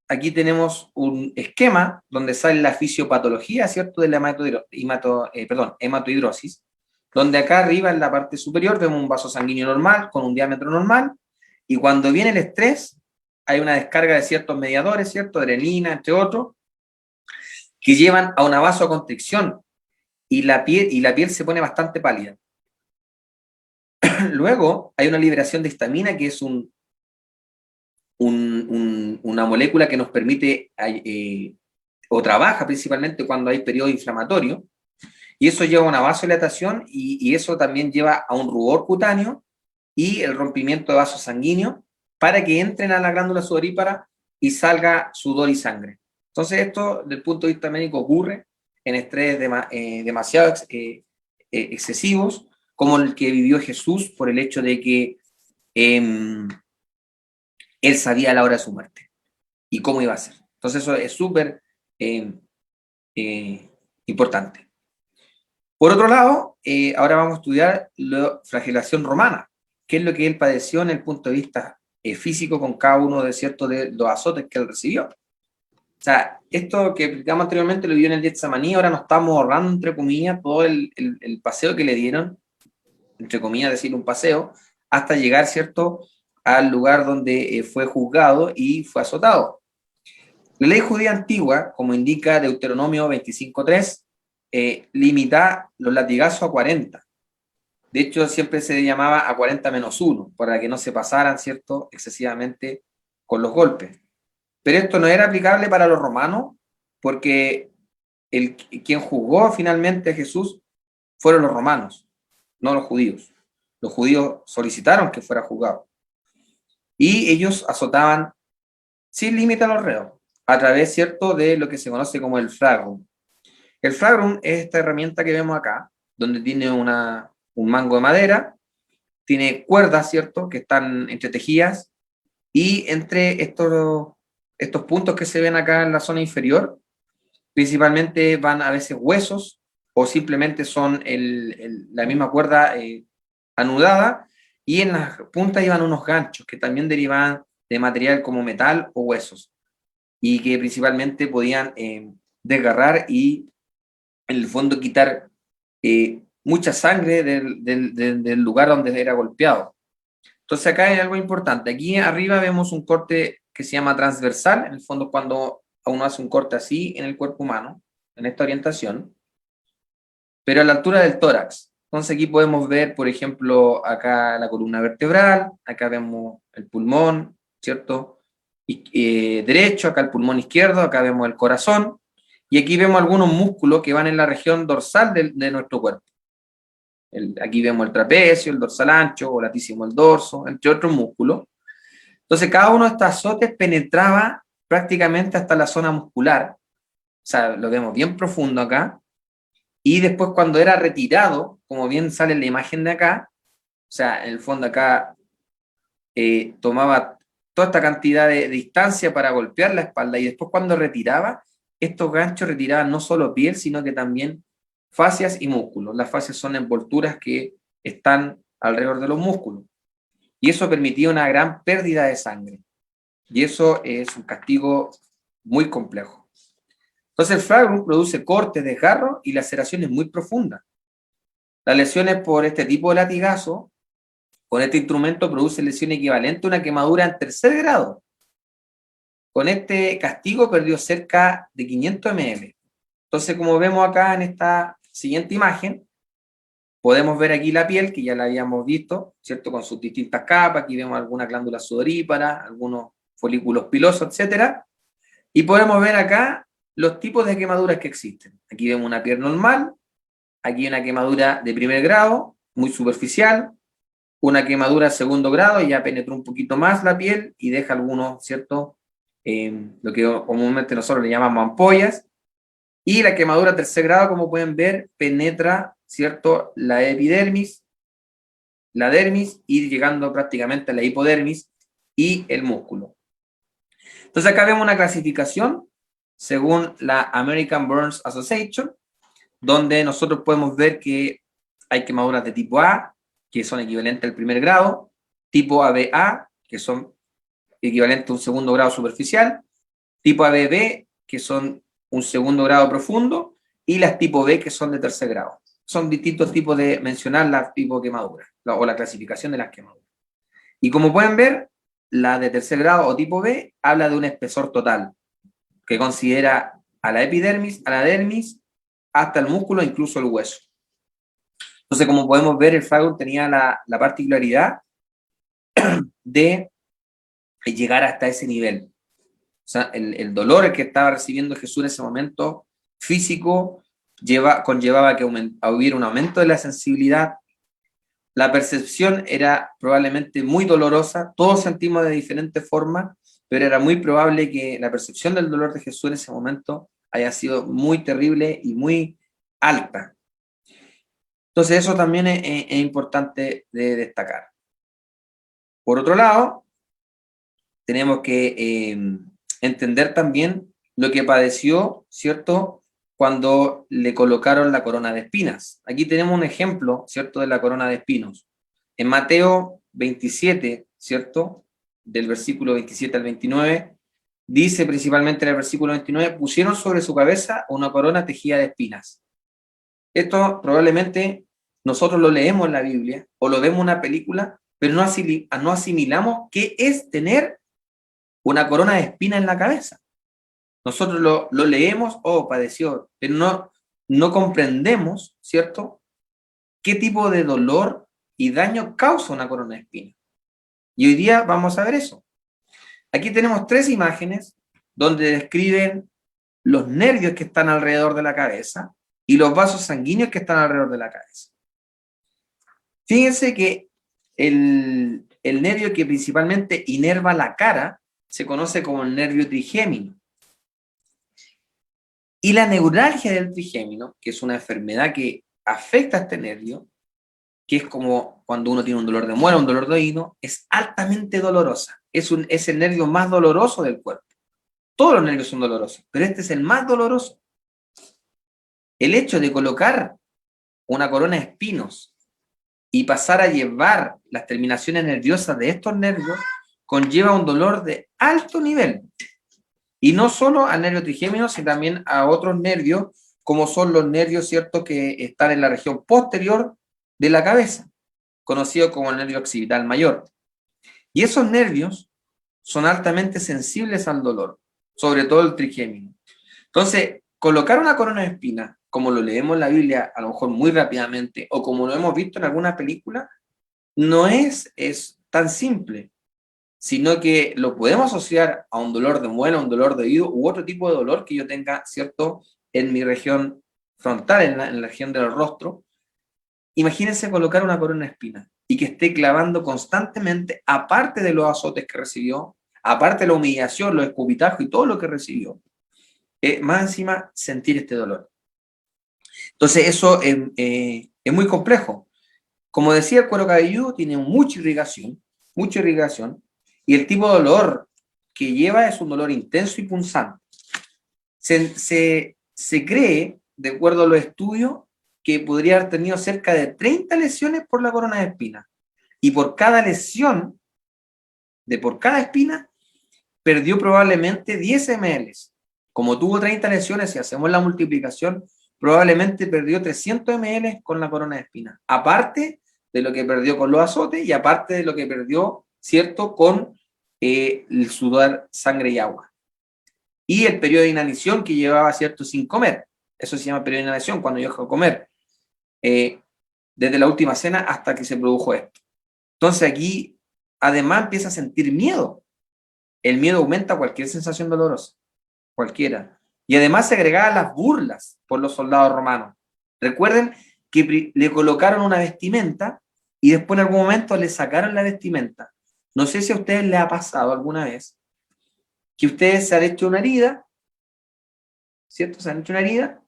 aquí tenemos un esquema donde sale la fisiopatología, ¿cierto?, de la hematohidrosis, donde acá arriba en la parte superior vemos un vaso sanguíneo normal con un diámetro normal, y cuando viene el estrés hay una descarga de ciertos mediadores, ¿cierto?, adrenalina, entre otros, que llevan a una vasoconstricción y la piel se pone bastante pálida. Luego hay una liberación de histamina, que es una molécula que nos permite, o trabaja principalmente cuando hay periodo inflamatorio, y eso lleva a una vasodilatación y eso también lleva a un rubor cutáneo y el rompimiento de vasos sanguíneos para que entren a la glándula sudorípara y salga sudor y sangre. Entonces esto, desde el punto de vista médico, ocurre en estrés demasiado excesivos, como el que vivió Jesús por el hecho de que él sabía la hora de su muerte y cómo iba a ser. Entonces eso es súper importante. Por otro lado, ahora vamos a estudiar la flagelación romana, que es lo que él padeció en el punto de vista físico con cada uno de los azotes que él recibió. O sea, esto que explicamos anteriormente lo vio en el Getsemaní, ahora nos estamos ahorrando, entre comillas, todo el paseo que le dieron, entre comillas, decir un paseo, hasta llegar, ¿cierto?, al lugar donde fue juzgado y fue azotado. La ley judía antigua, como indica Deuteronomio 25:3, limita los latigazos a 40. De hecho, siempre se llamaba a 40 menos 1, para que no se pasaran, ¿cierto?, excesivamente con los golpes. Pero esto no era aplicable para los romanos, porque quien juzgó finalmente a Jesús fueron los romanos, no los judíos. Los judíos solicitaron que fuera juzgado. Y ellos azotaban sin límite a los reos, a través, ¿cierto?, de lo que se conoce como el flagrum. El flagrum es esta herramienta que vemos acá, donde tiene un mango de madera, tiene cuerdas, ¿cierto?, que están entretejidas, y entre estos puntos que se ven acá en la zona inferior, principalmente van a veces huesos, o simplemente son la misma cuerda anudada, y en las puntas iban unos ganchos que también derivaban de material como metal o huesos, y que principalmente podían desgarrar y en el fondo quitar mucha sangre del lugar donde era golpeado. Entonces acá hay algo importante. Aquí arriba vemos un corte que se llama transversal, en el fondo cuando uno hace un corte así en el cuerpo humano, en esta orientación, pero a la altura del tórax. Entonces aquí podemos ver, por ejemplo, acá la columna vertebral, acá vemos el pulmón, ¿cierto?, derecho, acá el pulmón izquierdo, acá vemos el corazón, y aquí vemos algunos músculos que van en la región dorsal de nuestro cuerpo. Aquí vemos el trapecio, el dorsal ancho, o latísimo el dorso, entre otros músculos. Entonces cada uno de estos azotes penetraba prácticamente hasta la zona muscular, o sea, lo vemos bien profundo acá, y después cuando era retirado, como bien sale en la imagen de acá, o sea, en el fondo acá tomaba toda esta cantidad de distancia para golpear la espalda, y después cuando retiraba, estos ganchos retiraban no solo piel, sino que también fascias y músculos. Las fascias son envolturas que están alrededor de los músculos, y eso permitía una gran pérdida de sangre, y eso es un castigo muy complejo. Entonces el flagrum produce cortes, desgarros y laceraciones muy profundas. Las lesiones por este tipo de latigazo, con este instrumento, produce lesión equivalente a una quemadura en 3er grado. Con este castigo perdió cerca de 500 ml. Entonces, como vemos acá en esta siguiente imagen, podemos ver aquí la piel, que ya la habíamos visto, ¿cierto?, con sus distintas capas. Aquí vemos algunas glándulas sudoríparas, algunos folículos pilosos, etc. Y podemos ver acá los tipos de quemaduras que existen. Aquí vemos una piel normal, aquí una quemadura de 1er grado, muy superficial, una quemadura de 2º grado, ya penetró un poquito más la piel y deja algunos, ¿cierto?, lo que comúnmente nosotros le llamamos ampollas, y la quemadura de 3er grado, como pueden ver, penetra, ¿cierto?, la epidermis, la dermis, y llegando prácticamente a la hipodermis y el músculo. Entonces acá vemos una clasificación según la American Burns Association, donde nosotros podemos ver que hay quemaduras de tipo A, que son equivalentes al 1er grado, tipo ABA, que son equivalentes a un 2º grado superficial, tipo ABB, que son un segundo grado profundo, y las tipo B, que son de tercer grado. Son distintos tipos de mencionar las tipos de quemaduras, o la clasificación de las quemaduras. Y como pueden ver, la de tercer grado o tipo B habla de un espesor total, que considera a la epidermis, a la dermis, hasta el músculo, incluso el hueso. Entonces, como podemos ver, el fragor tenía la particularidad de llegar hasta ese nivel. O sea, el dolor que estaba recibiendo Jesús en ese momento físico conllevaba que hubiera un aumento de la sensibilidad. La percepción era probablemente muy dolorosa, todos sentimos de diferentes formas, pero era muy probable que la percepción del dolor de Jesús en ese momento haya sido muy terrible y muy alta. Entonces eso también es importante de destacar. Por otro lado, tenemos que entender también lo que padeció, ¿cierto?, cuando le colocaron la corona de espinas. Aquí tenemos un ejemplo, ¿cierto?, de la corona de espinos. En Mateo 27, ¿cierto?, del versículo 27 al 29, dice principalmente en el versículo 29, pusieron sobre su cabeza una corona tejida de espinas. Esto probablemente nosotros lo leemos en la Biblia o lo vemos en una película, pero no asimilamos qué es tener una corona de espinas en la cabeza. Nosotros lo leemos, padeció, pero no comprendemos, ¿cierto?, qué tipo de dolor y daño causa una corona de espinas. Y hoy día vamos a ver eso. Aquí tenemos 3 imágenes donde describen los nervios que están alrededor de la cabeza y los vasos sanguíneos que están alrededor de la cabeza. Fíjense que el nervio que principalmente inerva la cara se conoce como el nervio trigémino. Y la neuralgia del trigémino, que es una enfermedad que afecta a este nervio, que es como cuando uno tiene un dolor de muela, un dolor de oído, es altamente dolorosa. Es el nervio más doloroso del cuerpo. Todos los nervios son dolorosos, pero este es el más doloroso. El hecho de colocar una corona de espinos y pasar a llevar las terminaciones nerviosas de estos nervios conlleva un dolor de alto nivel. Y no solo al nervio trigémino, sino también a otros nervios, como son los nervios, ¿cierto?, que están en la región posterior de la cabeza, conocido como el nervio occipital mayor. Y esos nervios son altamente sensibles al dolor, sobre todo el trigémino. Entonces, colocar una corona de espinas, como lo leemos en la Biblia, a lo mejor muy rápidamente, o como lo hemos visto en alguna película, no es tan simple, sino que lo podemos asociar a un dolor de muela, un dolor de oído, u otro tipo de dolor que yo tenga, ¿cierto?, en mi región frontal, en la región del rostro. Imagínense colocar una corona de espinas y que esté clavando constantemente, aparte de los azotes que recibió, aparte de la humillación, los escupitajos y todo lo que recibió, más encima sentir este dolor. Entonces eso es muy complejo. Como decía, el cuero cabelludo tiene mucha irrigación, y el tipo de dolor que lleva es un dolor intenso y punzante. Se cree, de acuerdo a los estudios, que podría haber tenido cerca de 30 lesiones por la corona de espinas. Y por cada lesión, por cada espina, perdió probablemente 10 ml. Como tuvo 30 lesiones, si hacemos la multiplicación, probablemente perdió 300 ml con la corona de espinas. Aparte de lo que perdió con los azotes y aparte de lo que perdió, ¿cierto?, con el sudor, sangre y agua. Y el periodo de inanición que llevaba, ¿cierto?, sin comer. Eso se llama periodo de inanición, cuando yo dejo de comer. Desde la última cena hasta que se produjo esto. Entonces aquí, además, empieza a sentir miedo. El miedo aumenta cualquier sensación dolorosa, cualquiera. Y además se agregaban las burlas por los soldados romanos. Recuerden que le colocaron una vestimenta y después en algún momento le sacaron la vestimenta. No sé si a ustedes les ha pasado alguna vez que ustedes se han hecho una herida, ¿cierto? Se han hecho una herida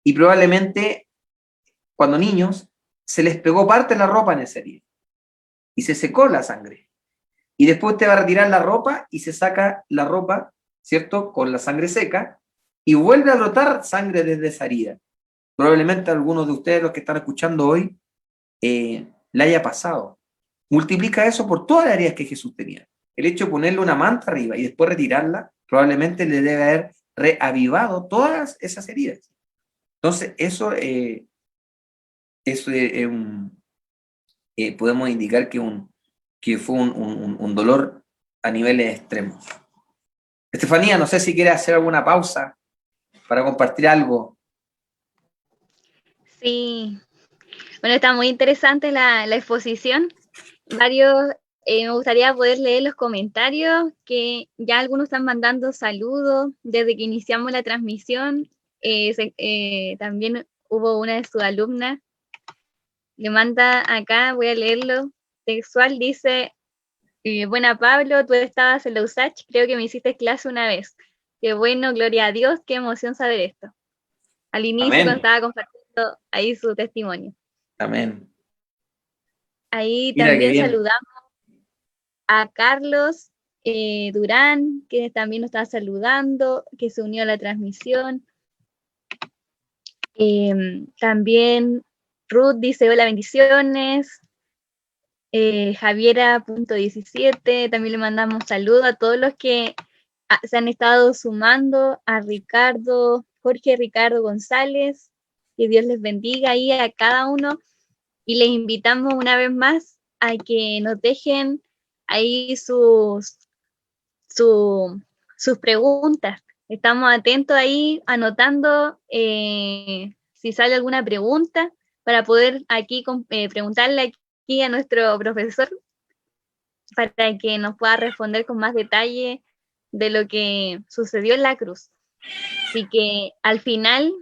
y probablemente cuando niños se les pegó parte de la ropa en esa herida y se secó la sangre. Y después usted va a retirar la ropa y se saca la ropa, ¿cierto?, con la sangre seca y vuelve a brotar sangre desde esa herida. Probablemente a algunos de ustedes, los que están escuchando hoy, le haya pasado. Multiplica eso por todas las heridas que Jesús tenía. El hecho de ponerle una manta arriba y después retirarla probablemente le debe haber reavivado todas esas heridas. Entonces, eso podemos indicar que fue un dolor a niveles extremos. Estefanía, no sé si quieres hacer alguna pausa para compartir algo. Sí, bueno, está muy interesante la exposición. Me gustaría poder leer los comentarios, que ya algunos están mandando saludos desde que iniciamos la transmisión. También hubo una de sus alumnas, le manda acá, voy a leerlo, textual, dice: buena Pablo, tú estabas en la USACH, creo que me hiciste clase una vez. Qué bueno, gloria a Dios, qué emoción saber esto. Al inicio, Amén. cuando estaba compartiendo ahí su testimonio. Amén. Ahí Mira, también qué bien. saludamos a Carlos Durán, que también nos está saludando, que se unió a la transmisión. También Ruth dice: hola, bendiciones. Javiera.17, también le mandamos saludos a todos los que se han estado sumando, a Ricardo, Jorge Ricardo González, que Dios les bendiga ahí a cada uno, y les invitamos una vez más a que nos dejen ahí sus preguntas. Estamos atentos ahí, anotando si sale alguna pregunta para poder aquí preguntarle aquí a nuestro profesor para que nos pueda responder con más detalle de lo que sucedió en la cruz. Así que al final,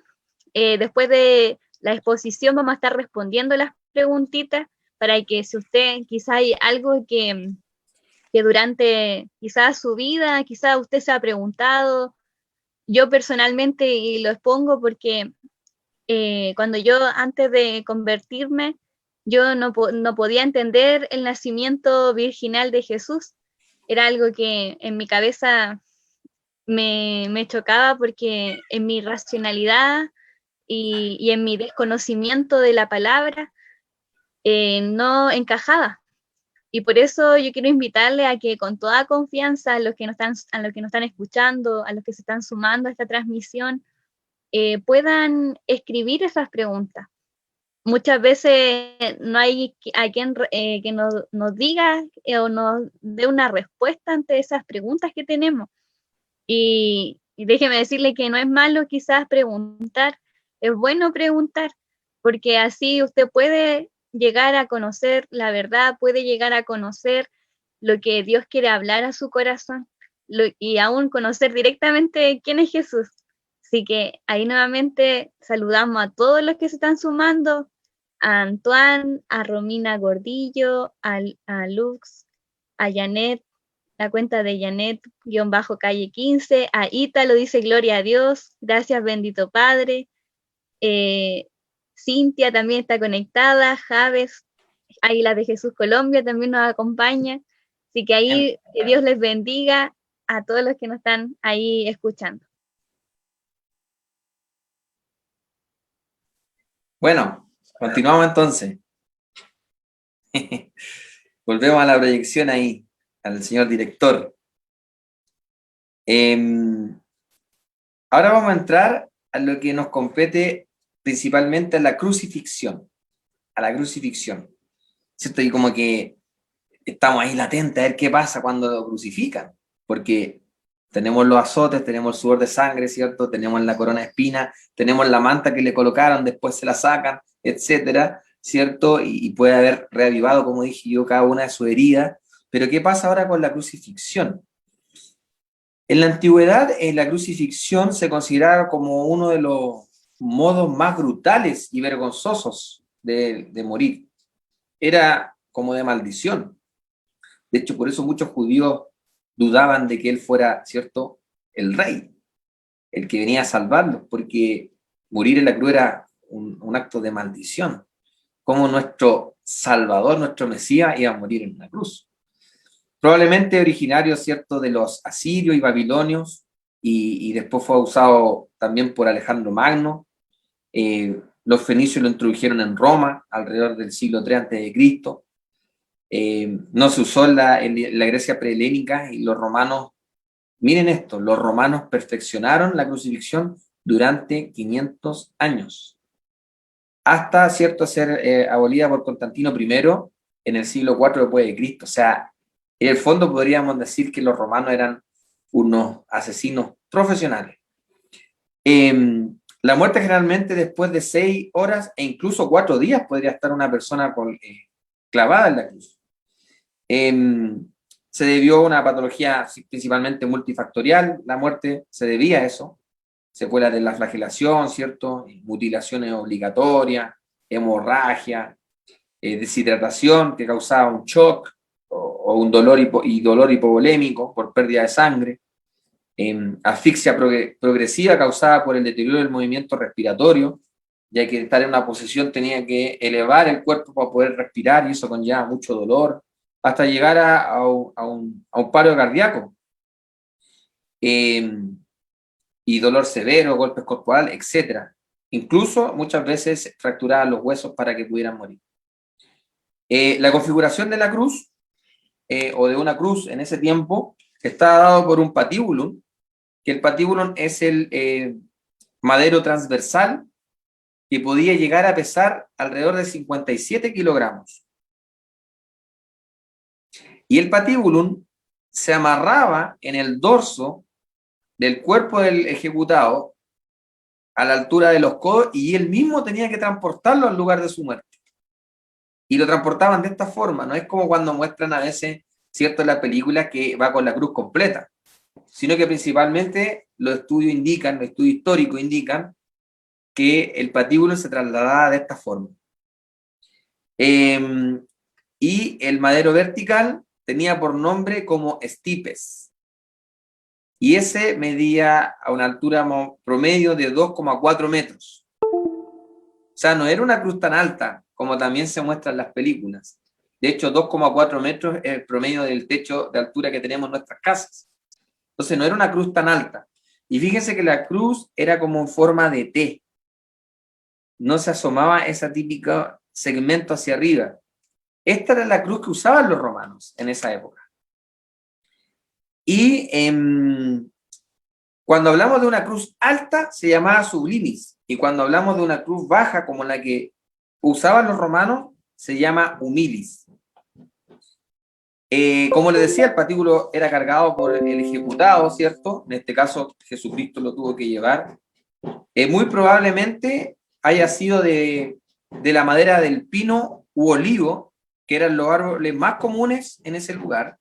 después de la exposición, vamos a estar respondiendo las preguntitas para que si usted quizá hay algo que durante quizás su vida, quizás usted se ha preguntado. Yo personalmente, y lo expongo porque cuando yo antes de convertirme, yo no podía entender el nacimiento virginal de Jesús. Era algo que en mi cabeza me chocaba, porque en mi racionalidad y en mi desconocimiento de la palabra no encajaba. Y por eso yo quiero invitarle a que con toda confianza a los que nos están escuchando, a los que se están sumando a esta transmisión, puedan escribir esas preguntas. Muchas veces no hay a quien que nos diga o nos dé una respuesta ante esas preguntas que tenemos. Y déjeme decirle que no es malo quizás preguntar, es bueno preguntar, porque así usted puede llegar a conocer la verdad, puede llegar a conocer lo que Dios quiere hablar a su corazón, y aún conocer directamente quién es Jesús. Así que ahí nuevamente saludamos a todos los que se están sumando, a Antoine, a Romina Gordillo, a Lux, a Janet, la cuenta de Janet-calle 15, a Ítalo dice: gloria a Dios, gracias bendito Padre. Cintia también está conectada, Javes, Águilas de Jesús Colombia también nos acompaña. Así que ahí, que Dios les bendiga a todos los que nos están ahí escuchando. Bueno, continuamos entonces. Volvemos a la proyección ahí, al señor director. Ahora vamos a entrar a lo que nos compete principalmente a la crucifixión. A la crucifixión. ¿Cierto? Y como que estamos ahí latentes a ver qué pasa cuando lo crucifican. Porque tenemos los azotes, tenemos el sudor de sangre, ¿cierto? Tenemos la corona de espinas, tenemos la manta que le colocaron, después se la sacan, etcétera, ¿cierto? Y puede haber reavivado, como dije yo, cada una de sus heridas. Pero ¿qué pasa ahora con la crucifixión? En la antigüedad, la crucifixión se consideraba como uno de los modos más brutales y vergonzosos de morir. Era como de maldición. De hecho, por eso muchos judíos dudaban de que él fuera, ¿cierto?, el rey, el que venía a salvarlos, porque morir en la cruz era un acto de maldición. Como nuestro Salvador, nuestro Mesías, iba a morir en la cruz. Probablemente originario, ¿cierto?, de los asirios y babilonios, y después fue usado también por Alejandro Magno. Los fenicios lo introdujeron en Roma alrededor del siglo III a.C. No se usó en la Grecia prehelénica, y los romanos Miren esto, los romanos perfeccionaron la crucifixión durante 500 años, hasta, ¿cierto?, ser abolida por Constantino I en el siglo IV después de Cristo. O sea, en el fondo podríamos decir que los romanos eran unos asesinos profesionales. La muerte generalmente después de 6 horas e incluso 4 días podría estar una persona clavada en la cruz. Se debió a una patología principalmente multifactorial, la muerte se debía a eso, secuelas de la flagelación, ¿cierto? Mutilaciones obligatorias, hemorragia, deshidratación que causaba un shock o un dolor, dolor hipovolémico por pérdida de sangre, asfixia progresiva causada por el deterioro del movimiento respiratorio, ya que estar en una posición tenía que elevar el cuerpo para poder respirar y eso conlleva mucho dolor, hasta llegar a un paro cardíaco. Y dolor severo, golpes corporales, etc. Incluso muchas veces fracturaban los huesos para que pudieran morir. La configuración de la cruz, o de una cruz en ese tiempo, está dado por un patíbulum, que el patíbulum es el madero transversal que podía llegar a pesar alrededor de 57 kilogramos. Y el patíbulum se amarraba en el dorso del cuerpo del ejecutado a la altura de los codos y él mismo tenía que transportarlo al lugar de su muerte. Y lo transportaban de esta forma, no es como cuando muestran a veces, ¿cierto?, en la película que va con la cruz completa, sino que principalmente los estudios históricos indican que el patíbulo se trasladaba de esta forma. Y el madero vertical tenía por nombre como estipes. Y ese medía a una altura promedio de 2,4 metros. O sea, no era una cruz tan alta como también se muestra en las películas. De hecho, 2,4 metros es el promedio del techo de altura que tenemos en nuestras casas. Entonces, no era una cruz tan alta. Y fíjense que la cruz era como en forma de T. No se asomaba ese típico segmento hacia arriba. Esta era la cruz que usaban los romanos en esa época. Y cuando hablamos de una cruz alta, se llamaba sublimis. Y cuando hablamos de una cruz baja, como la que usaban los romanos, se llama humilis. Como les decía, el patíbulo era cargado por el ejecutado, ¿cierto? En este caso, Jesucristo lo tuvo que llevar. Muy probablemente haya sido de la madera del pino u olivo, que eran los árboles más comunes en ese lugar.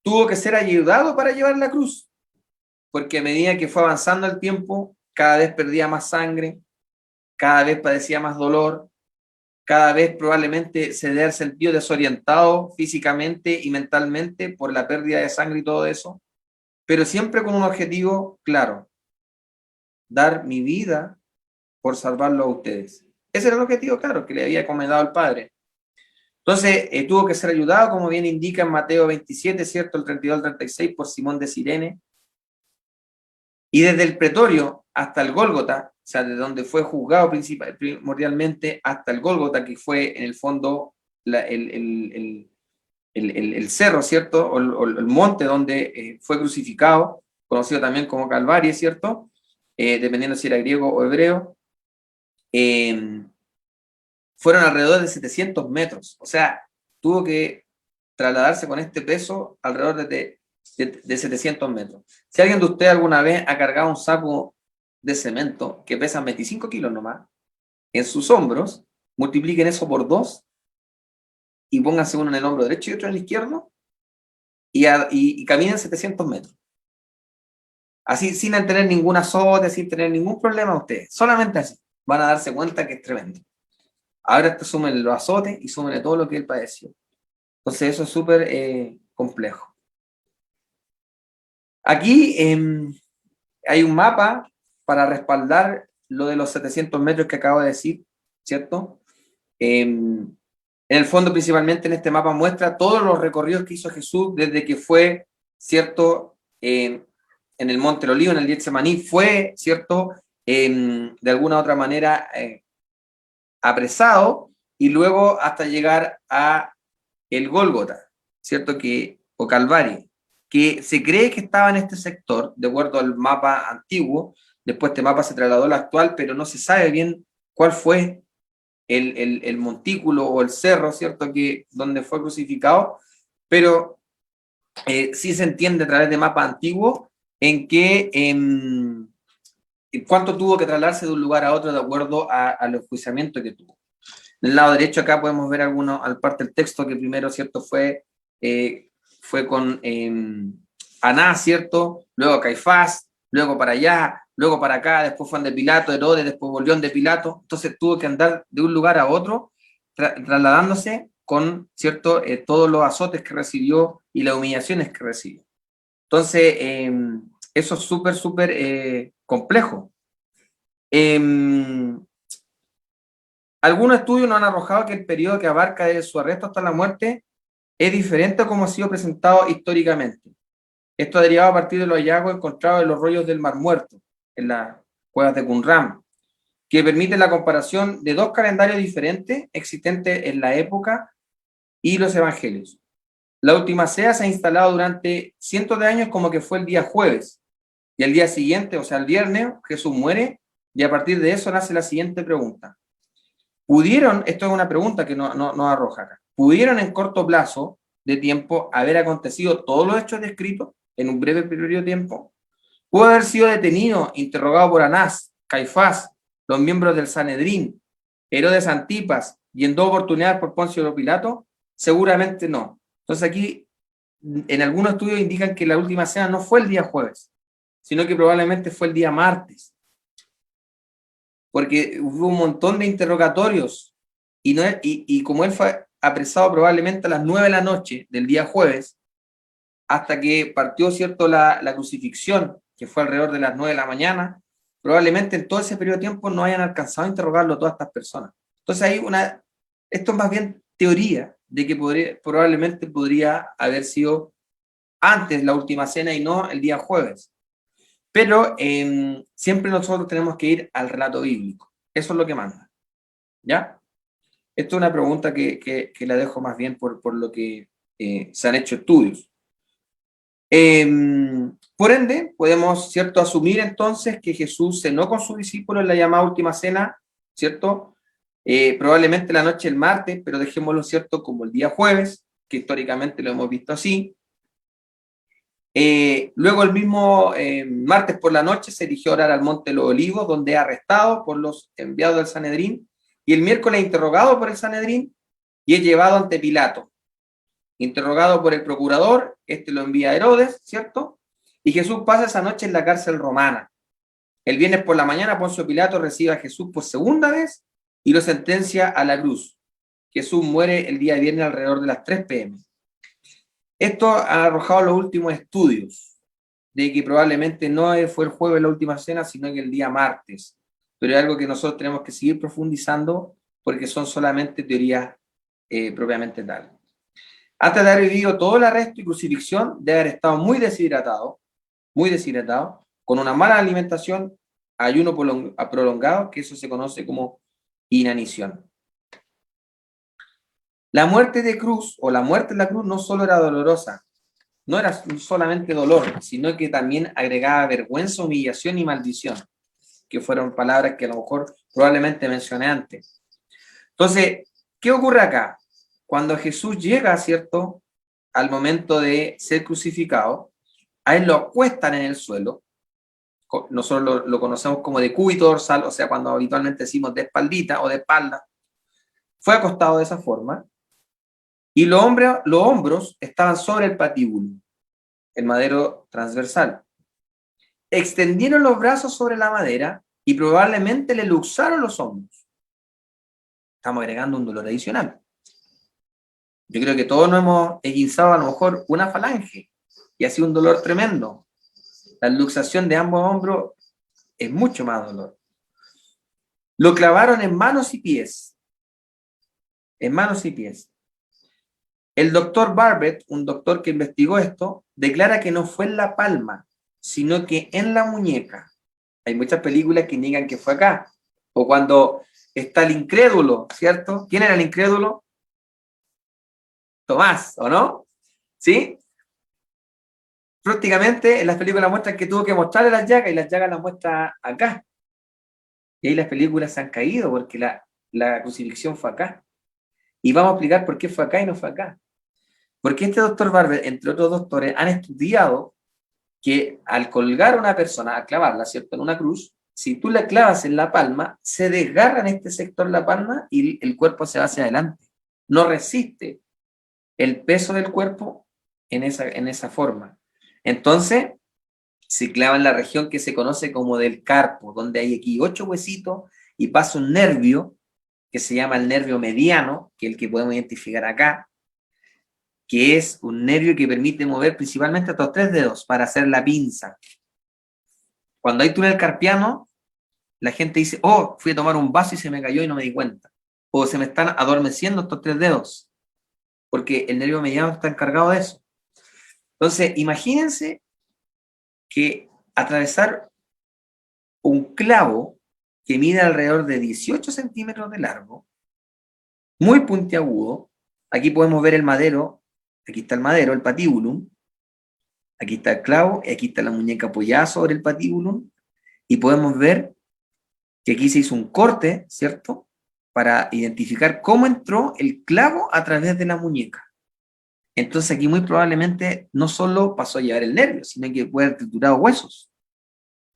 Tuvo que ser ayudado para llevar la cruz, porque a medida que fue avanzando el tiempo, cada vez perdía más sangre, cada vez padecía más dolor, cada vez probablemente se debe haber sentido desorientado físicamente y mentalmente por la pérdida de sangre y todo eso, pero siempre con un objetivo claro: dar mi vida por salvarlo a ustedes. Ese era el objetivo claro que le había encomendado al Padre. Entonces, tuvo que ser ayudado, como bien indica en Mateo 27, ¿cierto?, el 32 al 36, por Simón de Cirene. Y desde el pretorio hasta el Gólgota, o sea, de donde fue juzgado primordialmente, hasta el Gólgota, que fue en el fondo el cerro, ¿cierto?, o el monte donde fue crucificado, conocido también como Calvario, ¿cierto?, dependiendo si era griego o hebreo. Fueron alrededor de 700 metros, o sea, tuvo que trasladarse con este peso alrededor de 700 metros. Si alguien de ustedes alguna vez ha cargado un saco de cemento que pesa 25 kilos nomás, en sus hombros, multipliquen eso por 2 y pónganse uno en el hombro derecho y otro en el izquierdo y caminen 700 metros. Así, sin tener ningún azote, sin tener ningún problema ustedes, solamente así, van a darse cuenta que es tremendo. Ahora sumen los azotes y sumen todo lo que él padeció. Entonces eso es súper complejo. Aquí hay un mapa para respaldar lo de los 700 metros que acabo de decir, ¿cierto? En el fondo, principalmente en este mapa muestra todos los recorridos que hizo Jesús desde que fue, ¿cierto?, en el Monte del Olivo, en el Getsemaní, fue, ¿cierto?, de alguna u otra manera apresado, y luego hasta llegar a el Gólgota, ¿cierto?, o Calvario, que se cree que estaba en este sector, de acuerdo al mapa antiguo. Después este mapa se trasladó al actual, pero no se sabe bien cuál fue el montículo o el cerro, ¿cierto?, donde fue crucificado, pero sí se entiende a través de mapas antiguos en que en cuánto tuvo que trasladarse de un lugar a otro de acuerdo al enjuiciamiento que tuvo. Del lado derecho acá podemos ver al parte del texto que primero, ¿cierto?, fue con Anás, ¿cierto?, luego Caifás, luego para allá, luego para acá, después fue de Pilato, Herodes, después volvió de Pilato, entonces tuvo que andar de un lugar a otro, trasladándose con, ¿cierto?, todos los azotes que recibió y las humillaciones que recibió. Entonces, eso es súper complejo. Algunos estudios nos han arrojado que el periodo que abarca desde su arresto hasta la muerte es diferente a como ha sido presentado históricamente. Esto ha derivado a partir de los hallazgos encontrados en los rollos del Mar Muerto, en las cuevas de Qumran, que permiten la comparación de dos calendarios diferentes existentes en la época y los evangelios. La última cena se ha instalado durante cientos de años como que fue el día jueves, y al día siguiente, o sea, el viernes, Jesús muere, y a partir de eso nace la siguiente pregunta. Esto es una pregunta que no arroja acá, ¿pudieron en corto plazo de tiempo haber acontecido todos los hechos descritos en un breve periodo de tiempo? ¿Pudo haber sido detenido, interrogado por Anás, Caifás, los miembros del Sanedrín, Herodes Antipas y en 2 oportunidades por Poncio Pilato? Seguramente no. Entonces aquí, en algunos estudios indican que la última cena no fue el día jueves, sino que probablemente fue el día martes, porque hubo un montón de interrogatorios y como él fue apresado probablemente a las 9 de la noche del día jueves, hasta que partió, ¿cierto?, la crucifixión, que fue alrededor de las 9 de la mañana, probablemente en todo ese periodo de tiempo no hayan alcanzado a interrogarlo todas estas personas. Entonces esto es más bien teoría de que probablemente podría haber sido antes la última cena y no el día jueves. Pero siempre nosotros tenemos que ir al relato bíblico. Eso es lo que manda. ¿Ya? Esto es una pregunta que la dejo más bien por lo que se han hecho estudios. Por ende, podemos, ¿cierto?, asumir entonces que Jesús cenó con sus discípulos en la llamada última cena, ¿cierto? Probablemente la noche del martes, pero dejémoslo, ¿cierto?, como el día jueves, que históricamente lo hemos visto así. Luego el mismo martes por la noche se dirigió a orar al Monte de los Olivos, donde es arrestado por los enviados del Sanedrín, y el miércoles interrogado por el Sanedrín y es llevado ante Pilato. Interrogado por el procurador, lo envía a Herodes, ¿cierto? Y Jesús pasa esa noche en la cárcel romana. El viernes por la mañana, Poncio Pilato recibe a Jesús por segunda vez y lo sentencia a la cruz. Jesús muere el día viernes alrededor de las 3 p.m. Esto ha arrojado los últimos estudios, de que probablemente no fue el jueves la última cena, sino que el día martes. Pero es algo que nosotros tenemos que seguir profundizando porque son solamente teorías propiamente tales. Antes de haber vivido todo el arresto y crucifixión, de haber estado muy deshidratado, con una mala alimentación, ayuno prolongado, que eso se conoce como inanición. La muerte de cruz, o la muerte en la cruz, no solo era dolorosa, no era solamente dolor, sino que también agregaba vergüenza, humillación y maldición, que fueron palabras que a lo mejor probablemente mencioné antes. Entonces, ¿qué ocurre acá? Cuando Jesús llega, ¿cierto?, al momento de ser crucificado, a él lo acuestan en el suelo. Nosotros lo conocemos como decúbito dorsal, o sea, cuando habitualmente decimos de espaldita o de espalda. Fue acostado de esa forma, y los hombros estaban sobre el patíbulo, el madero transversal. Extendieron los brazos sobre la madera y probablemente le luxaron los hombros. Estamos agregando un dolor adicional. Yo creo que todos nos hemos esguinzado a lo mejor una falange y ha sido un dolor tremendo. La luxación de ambos hombros es mucho más dolor. Lo clavaron en manos y pies. En manos y pies. El doctor Barbet, un doctor que investigó esto, declara que no fue en la palma, sino que en la muñeca. Hay muchas películas que indican que fue acá. O cuando está el incrédulo, ¿cierto? ¿Quién era el incrédulo? Tomás, ¿o no? ¿Sí? prácticamente en las películas muestran que tuvo que mostrarle las llagas y las llagas las muestra acá. Y ahí las películas se han caído porque la crucifixión fue acá. Y vamos a explicar por qué fue acá y no fue acá. Porque este doctor Barber, entre otros doctores, han estudiado que al colgar a una persona, a clavarla, ¿cierto?, en una cruz, si tú la clavas en la palma, se desgarra en este sector la palma y el cuerpo se va hacia adelante. No resiste el peso del cuerpo en esa forma. Entonces, se clava en la región que se conoce como del carpo, donde hay aquí 8 huesitos y pasa un nervio que se llama el nervio mediano, que es el que podemos identificar acá, que es un nervio que permite mover principalmente estos 3 dedos para hacer la pinza. Cuando hay túnel carpiano, la gente dice, oh, fui a tomar un vaso y se me cayó y no me di cuenta. O se me están adormeciendo estos 3 dedos, porque el nervio mediano está encargado de eso. Entonces, imagínense que atravesar un clavo que mide alrededor de 18 centímetros de largo, muy puntiagudo, aquí podemos ver el madero, aquí está el madero, el patíbulum, aquí está el clavo, y aquí está la muñeca apoyada sobre el patíbulum, y podemos ver que aquí se hizo un corte, ¿cierto?, para identificar cómo entró el clavo a través de la muñeca. Entonces aquí muy probablemente no solo pasó a llevar el nervio, sino que puede haber triturado huesos,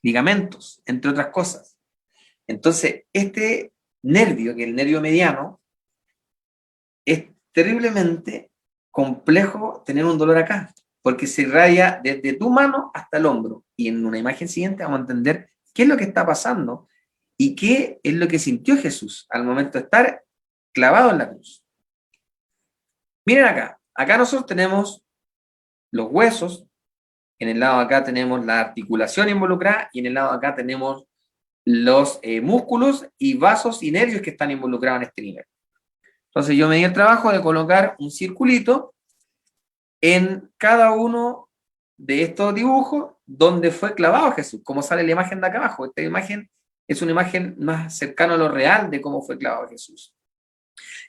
ligamentos, entre otras cosas. Entonces, este nervio, que es el nervio mediano, es terriblemente complejo tener un dolor acá, porque se irradia desde tu mano hasta el hombro. Y en una imagen siguiente vamos a entender qué es lo que está pasando y qué es lo que sintió Jesús al momento de estar clavado en la cruz. Miren acá, acá nosotros tenemos los huesos, en el lado de acá tenemos la articulación involucrada y en el lado de acá tenemos los músculos y vasos y nervios que están involucrados en este nivel. Entonces yo me di el trabajo de colocar un circulito en cada uno de estos dibujos donde fue clavado Jesús, como sale la imagen de acá abajo. Esta imagen es una imagen más cercana a lo real de cómo fue clavado Jesús.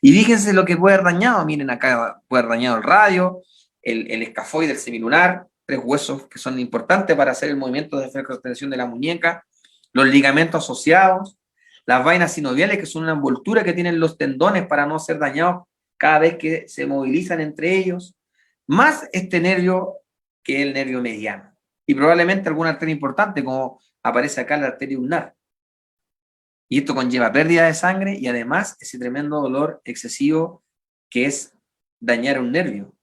Y fíjense lo que puede haber dañado. Miren acá, puede haber dañado el radio, el escafoide, el semilunar, 3 huesos que son importantes para hacer el movimiento de extensión de la muñeca, los ligamentos asociados, las vainas sinoviales, que son una envoltura que tienen los tendones para no ser dañados cada vez que se movilizan entre ellos, más este nervio que es el nervio mediano. Y probablemente alguna arteria importante, como aparece acá la arteria ulnar. Y esto conlleva pérdida de sangre y además ese tremendo dolor excesivo que es dañar un nervio.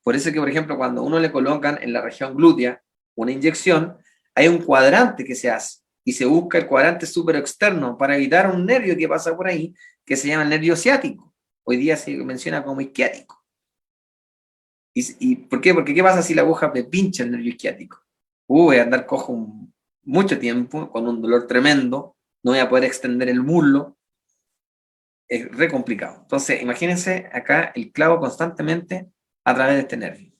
Por eso que, por ejemplo, cuando uno le colocan en la región glútea una inyección, hay un cuadrante que se hace y se busca el cuadrante externo para evitar un nervio que pasa por ahí, que se llama el nervio ciático. Hoy día se menciona como isquiático. ¿Y por qué? Porque ¿qué pasa si la aguja me pincha el nervio isquiático? Voy a andar cojo mucho tiempo, con un dolor tremendo, no voy a poder extender el muslo, es re complicado. Entonces, imagínense acá el clavo constantemente a través de este nervio.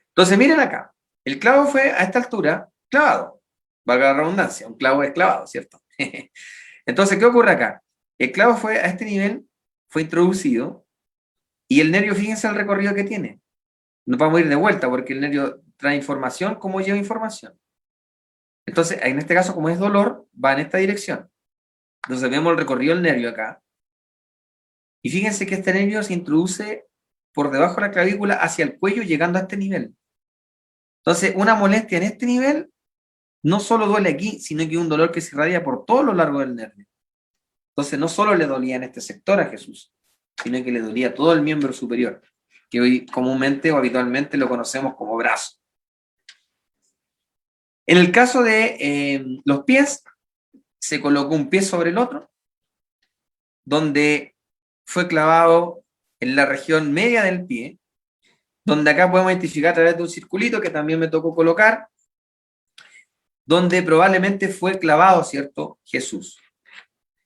Entonces, miren acá, el clavo fue a esta altura clavado, valga la redundancia, un clavo es clavado, ¿cierto? Entonces, ¿qué ocurre acá? El clavo fue a este nivel, fue introducido, y el nervio, fíjense el recorrido que tiene. No vamos a ir de vuelta, porque el nervio trae información como lleva información. Entonces, en este caso, como es dolor, va en esta dirección. Entonces vemos el recorrido del nervio acá. Y fíjense que este nervio se introduce por debajo de la clavícula hacia el cuello, llegando a este nivel. Entonces, una molestia en este nivel no solo duele aquí, sino que es un dolor que se irradia por todo lo largo del nervio. Entonces, no solo le dolía en este sector a Jesús, sino que le dolía a todo el miembro superior, que hoy comúnmente o habitualmente lo conocemos como brazo. En el caso de los pies, se colocó un pie sobre el otro, donde fue clavado en la región media del pie, donde acá podemos identificar a través de un circulito que también me tocó colocar, donde probablemente fue clavado, ¿cierto?, Jesús.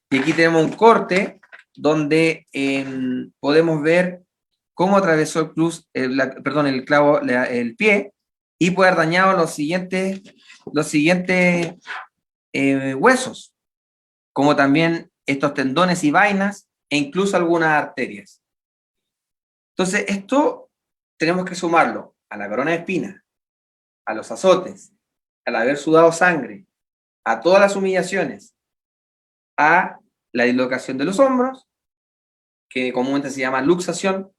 Y aquí tenemos un corte donde podemos ver cómo atravesó el clavo, el pie, y puede haber dañado los siguientes huesos, como también estos tendones y vainas, e incluso algunas arterias. Entonces, esto tenemos que sumarlo a la corona de espinas, a los azotes, al haber sudado sangre, a todas las humillaciones, a la dislocación de los hombros, que comúnmente se llama luxación,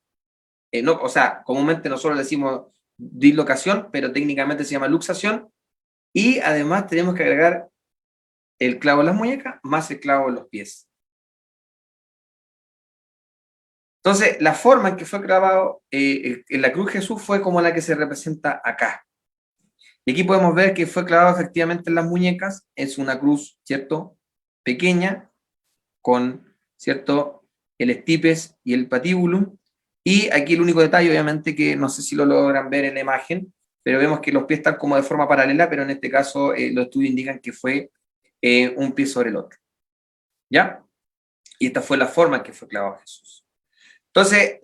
o sea, comúnmente nosotros le decimos dislocación, pero técnicamente se llama luxación, y además tenemos que agregar el clavo en las muñecas más el clavo en los pies. Entonces, la forma en que fue clavado en la cruz Jesús fue como la que se representa acá. Y aquí podemos ver que fue clavado efectivamente en las muñecas. Es una cruz, ¿cierto?, pequeña, con, ¿cierto?, el estipes y el patíbulum. Y aquí el único detalle, obviamente, que no sé si lo logran ver en la imagen, pero vemos que los pies están como de forma paralela, pero en este caso los estudios indican que fue un pie sobre el otro. ¿Ya? Y esta fue la forma en que fue clavado Jesús. Entonces,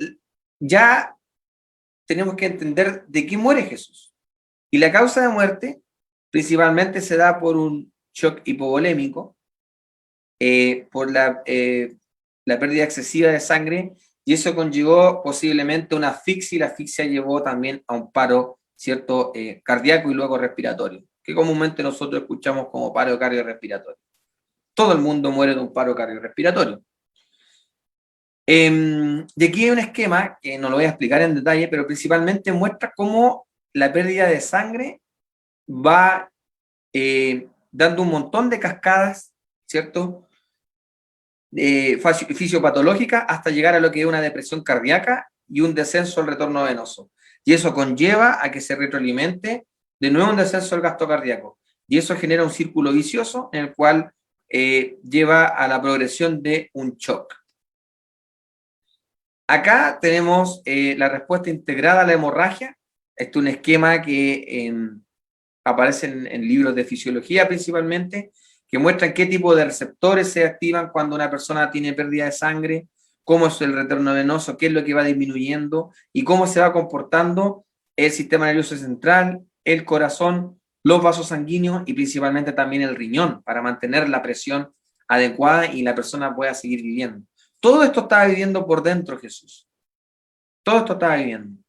ya tenemos que entender de qué muere Jesús. Y la causa de muerte principalmente se da por un shock hipovolémico, por la pérdida excesiva de sangre, y eso conllevó posiblemente una asfixia, y la asfixia llevó también a un paro, ¿cierto?, cardíaco y luego respiratorio, que comúnmente nosotros escuchamos como paro cardiorrespiratorio. Todo el mundo muere de un paro cardiorrespiratorio. Y aquí hay un esquema que no lo voy a explicar en detalle, pero principalmente muestra cómo la pérdida de sangre va dando un montón de cascadas, ¿cierto?, fisiopatológica, hasta llegar a lo que es una depresión cardíaca y un descenso al retorno venoso. Y eso conlleva a que se retroalimente de nuevo un descenso del gasto cardíaco. Y eso genera un círculo vicioso en el cual lleva a la progresión de un shock. Acá tenemos la respuesta integrada a la hemorragia. Este es un esquema que aparece en libros de fisiología principalmente, que muestran qué tipo de receptores se activan cuando una persona tiene pérdida de sangre, cómo es el retorno venoso, qué es lo que va disminuyendo y cómo se va comportando el sistema nervioso central, el corazón, los vasos sanguíneos y principalmente también el riñón para mantener la presión adecuada y la persona pueda seguir viviendo. Todo esto estaba viviendo por dentro Jesús. Todo esto estaba viviendo.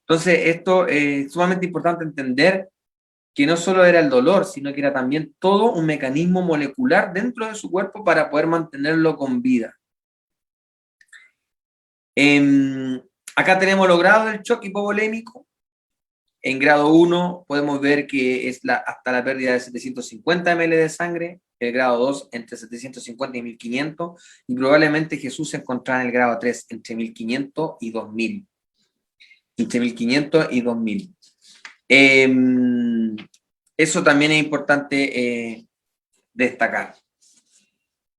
Entonces, esto es sumamente importante entender que no solo era el dolor, sino que era también todo un mecanismo molecular dentro de su cuerpo para poder mantenerlo con vida. Acá tenemos los grados del shock hipovolémico. En grado 1 podemos ver que es hasta la pérdida de 750 ml de sangre, el grado 2 entre 750 y 1500, y probablemente Jesús se encontraba en el grado 3 entre 1500 y 2000. Entre 1500 y 2000. Eso también es importante destacar.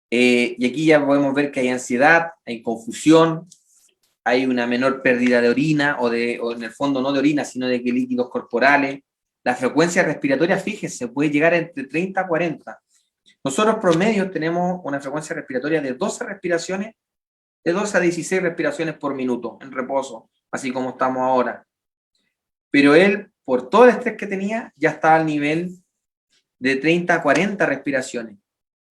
Y aquí ya podemos ver que hay ansiedad, hay confusión, hay una menor pérdida de orina, o en el fondo no de orina, sino de líquidos corporales. La frecuencia respiratoria, fíjese, puede llegar entre 30 a 40. Nosotros promedio tenemos una frecuencia respiratoria de 12 respiraciones, de 12 a 16 respiraciones por minuto en reposo, así como estamos ahora. Pero él, por todo el estrés que tenía, ya estaba al nivel de 30 a 40 respiraciones.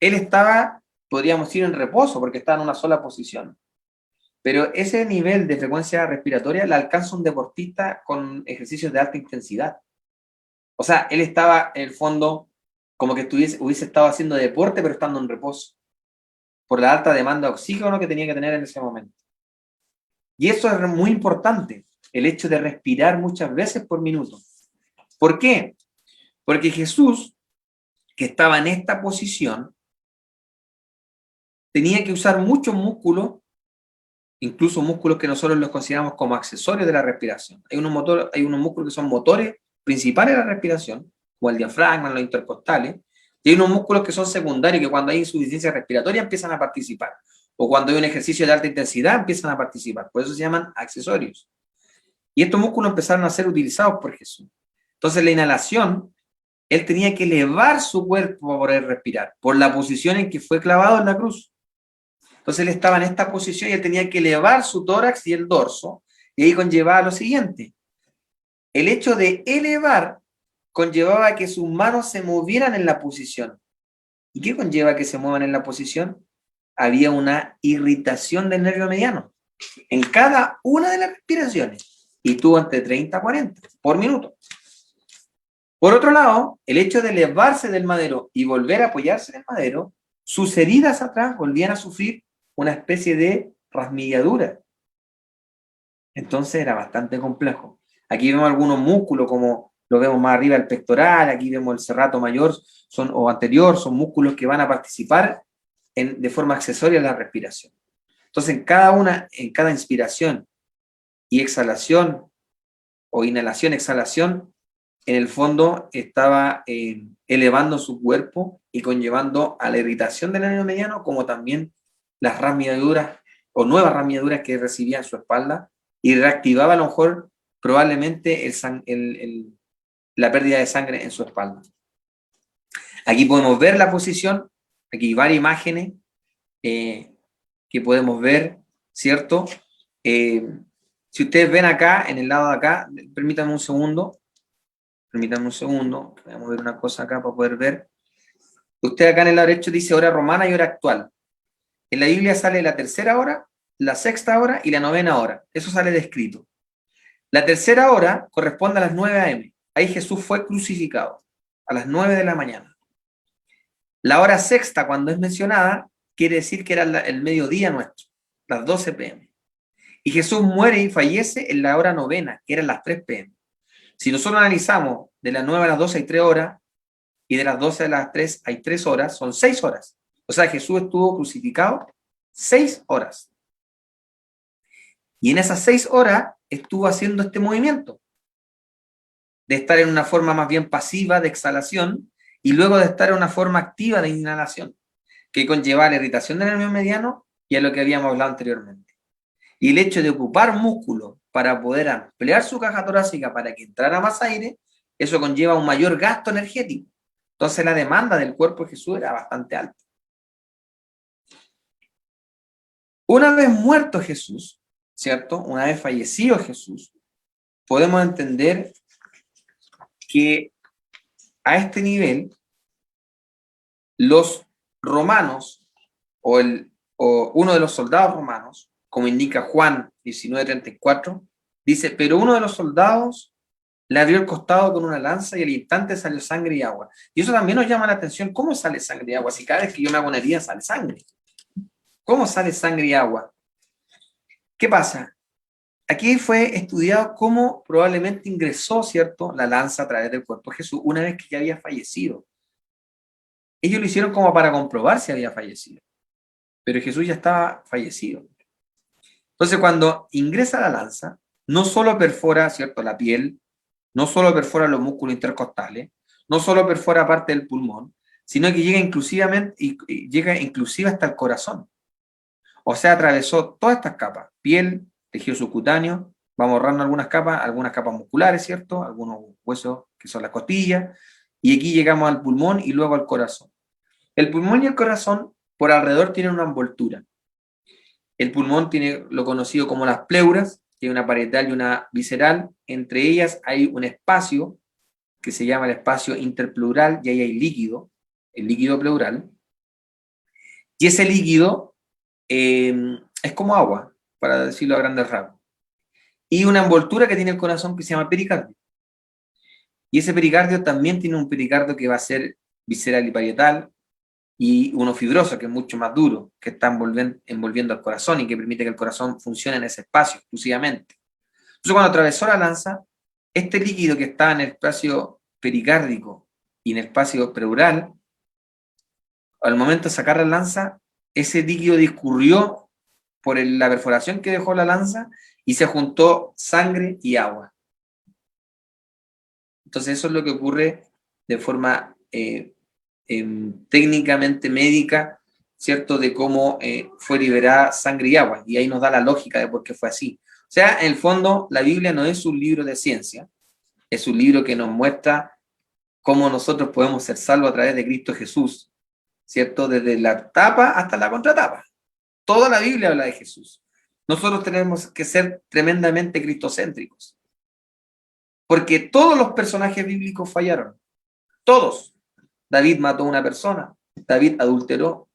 Él estaba, podríamos decir, en reposo, porque estaba en una sola posición. Pero ese nivel de frecuencia respiratoria la alcanza un deportista con ejercicios de alta intensidad. O sea, él estaba, en el fondo, como que hubiese estado haciendo deporte, pero estando en reposo, por la alta demanda de oxígeno que tenía que tener en ese momento. Y eso es muy importante, el hecho de respirar muchas veces por minuto. ¿Por qué? Porque Jesús, que estaba en esta posición, tenía que usar muchos músculos, incluso músculos que nosotros los consideramos como accesorios de la respiración. Hay unos músculos que son motores principales de la respiración, como el diafragma, los intercostales, y hay unos músculos que son secundarios, que cuando hay insuficiencia respiratoria empiezan a participar, o cuando hay un ejercicio de alta intensidad empiezan a participar. Por eso se llaman accesorios. Y estos músculos empezaron a ser utilizados por Jesús. Entonces la inhalación, él tenía que elevar su cuerpo para poder respirar, por la posición en que fue clavado en la cruz. Entonces él estaba en esta posición y él tenía que elevar su tórax y el dorso, y ahí conllevaba lo siguiente. El hecho de elevar conllevaba que sus manos se movieran en la posición. ¿Y qué conlleva que se muevan en la posición? Había una irritación del nervio mediano en cada una de las respiraciones, y tuvo entre 30 a 40 por minuto. Por otro lado, el hecho de elevarse del madero y volver a apoyarse en el madero, sus heridas atrás volvían a sufrir una especie de rasmilladura. Entonces era bastante complejo. Aquí vemos algunos músculos, como lo vemos más arriba el pectoral, aquí vemos el serrato mayor o anterior, son músculos que van a participar de forma accesoria en la respiración. Entonces, en cada inspiración y exhalación, o inhalación, exhalación, en el fondo estaba elevando su cuerpo y conllevando a la irritación del nervio mediano, como también las ramiaduras o nuevas ramiaduras que recibía en su espalda, y reactivaba a lo mejor probablemente la pérdida de sangre en su espalda. Aquí podemos ver la posición, aquí hay varias imágenes que podemos ver, ¿cierto? Si ustedes ven acá, en el lado de acá, permítanme un segundo, voy a mover una cosa acá para poder ver. Usted acá en el lado derecho dice hora romana y hora actual. En la Biblia sale la tercera hora, la sexta hora y la novena hora. Eso sale descrito. La tercera hora corresponde a las 9 a.m. Ahí Jesús fue crucificado, a las 9 de la mañana. La hora sexta, cuando es mencionada, quiere decir que era el mediodía nuestro, las 12 p.m. Y Jesús muere y fallece en la hora novena, que eran las 3 p.m. Si nosotros analizamos de las 9 a las 12 hay 3 horas, y de las 12 a las 3 hay 3 horas, son 6 horas. O sea, Jesús estuvo crucificado 6 horas. Y en esas 6 horas estuvo haciendo este movimiento, de estar en una forma más bien pasiva de exhalación, y luego de estar en una forma activa de inhalación, que conlleva la irritación del nervio mediano y a lo que habíamos hablado anteriormente. Y el hecho de ocupar músculo para poder ampliar su caja torácica para que entrara más aire, eso conlleva un mayor gasto energético. Entonces la demanda del cuerpo de Jesús era bastante alta. Una vez muerto Jesús, ¿cierto? Una vez fallecido Jesús, podemos entender que a este nivel los romanos o uno de los soldados romanos, como indica Juan 19:34, dice, pero uno de los soldados le abrió el costado con una lanza y al instante salió sangre y agua. Y eso también nos llama la atención, ¿cómo sale sangre y agua? Si cada vez que yo me hago una herida sale sangre. ¿Cómo sale sangre y agua? ¿Qué pasa? Aquí fue estudiado cómo probablemente ingresó, ¿cierto?, la lanza a través del cuerpo de Jesús una vez que ya había fallecido. Ellos lo hicieron como para comprobar si había fallecido, pero Jesús ya estaba fallecido. Entonces, cuando ingresa la lanza, no solo perfora, ¿cierto?, la piel, no solo perfora los músculos intercostales, no solo perfora parte del pulmón, sino que llega inclusive hasta el corazón. O sea, atravesó todas estas capas, piel, tejido subcutáneo, vamos ahorrando algunas capas musculares, ¿cierto? Algunos huesos que son las costillas, y aquí llegamos al pulmón y luego al corazón. El pulmón y el corazón por alrededor tienen una envoltura. El pulmón tiene lo conocido como las pleuras, tiene una parietal y una visceral, entre ellas hay un espacio que se llama el espacio interpleural, y ahí hay líquido, el líquido pleural, y ese líquido es como agua, para decirlo a grandes rasgos, y una envoltura que tiene el corazón que se llama pericardio. Y ese pericardio también tiene un pericardio que va a ser visceral y parietal, y uno fibroso, que es mucho más duro, que está envolviendo al corazón y que permite que el corazón funcione en ese espacio exclusivamente. Entonces, cuando atravesó la lanza, este líquido que está en el espacio pericárdico y en el espacio pleural, al momento de sacar la lanza, ese líquido discurrió por la perforación que dejó la lanza y se juntó sangre y agua. Entonces eso es lo que ocurre de forma técnicamente médica, ¿cierto? De cómo fue liberada sangre y agua. Y ahí nos da la lógica de por qué fue así. O sea, en el fondo, la Biblia no es un libro de ciencia, es un libro que nos muestra cómo nosotros podemos ser salvos a través de Cristo Jesús, ¿cierto? Desde la tapa hasta la contratapa. Toda la Biblia habla de Jesús. Nosotros tenemos que ser tremendamente cristocéntricos. Porque todos los personajes bíblicos fallaron. Todos. David mató a una persona. David adulteró.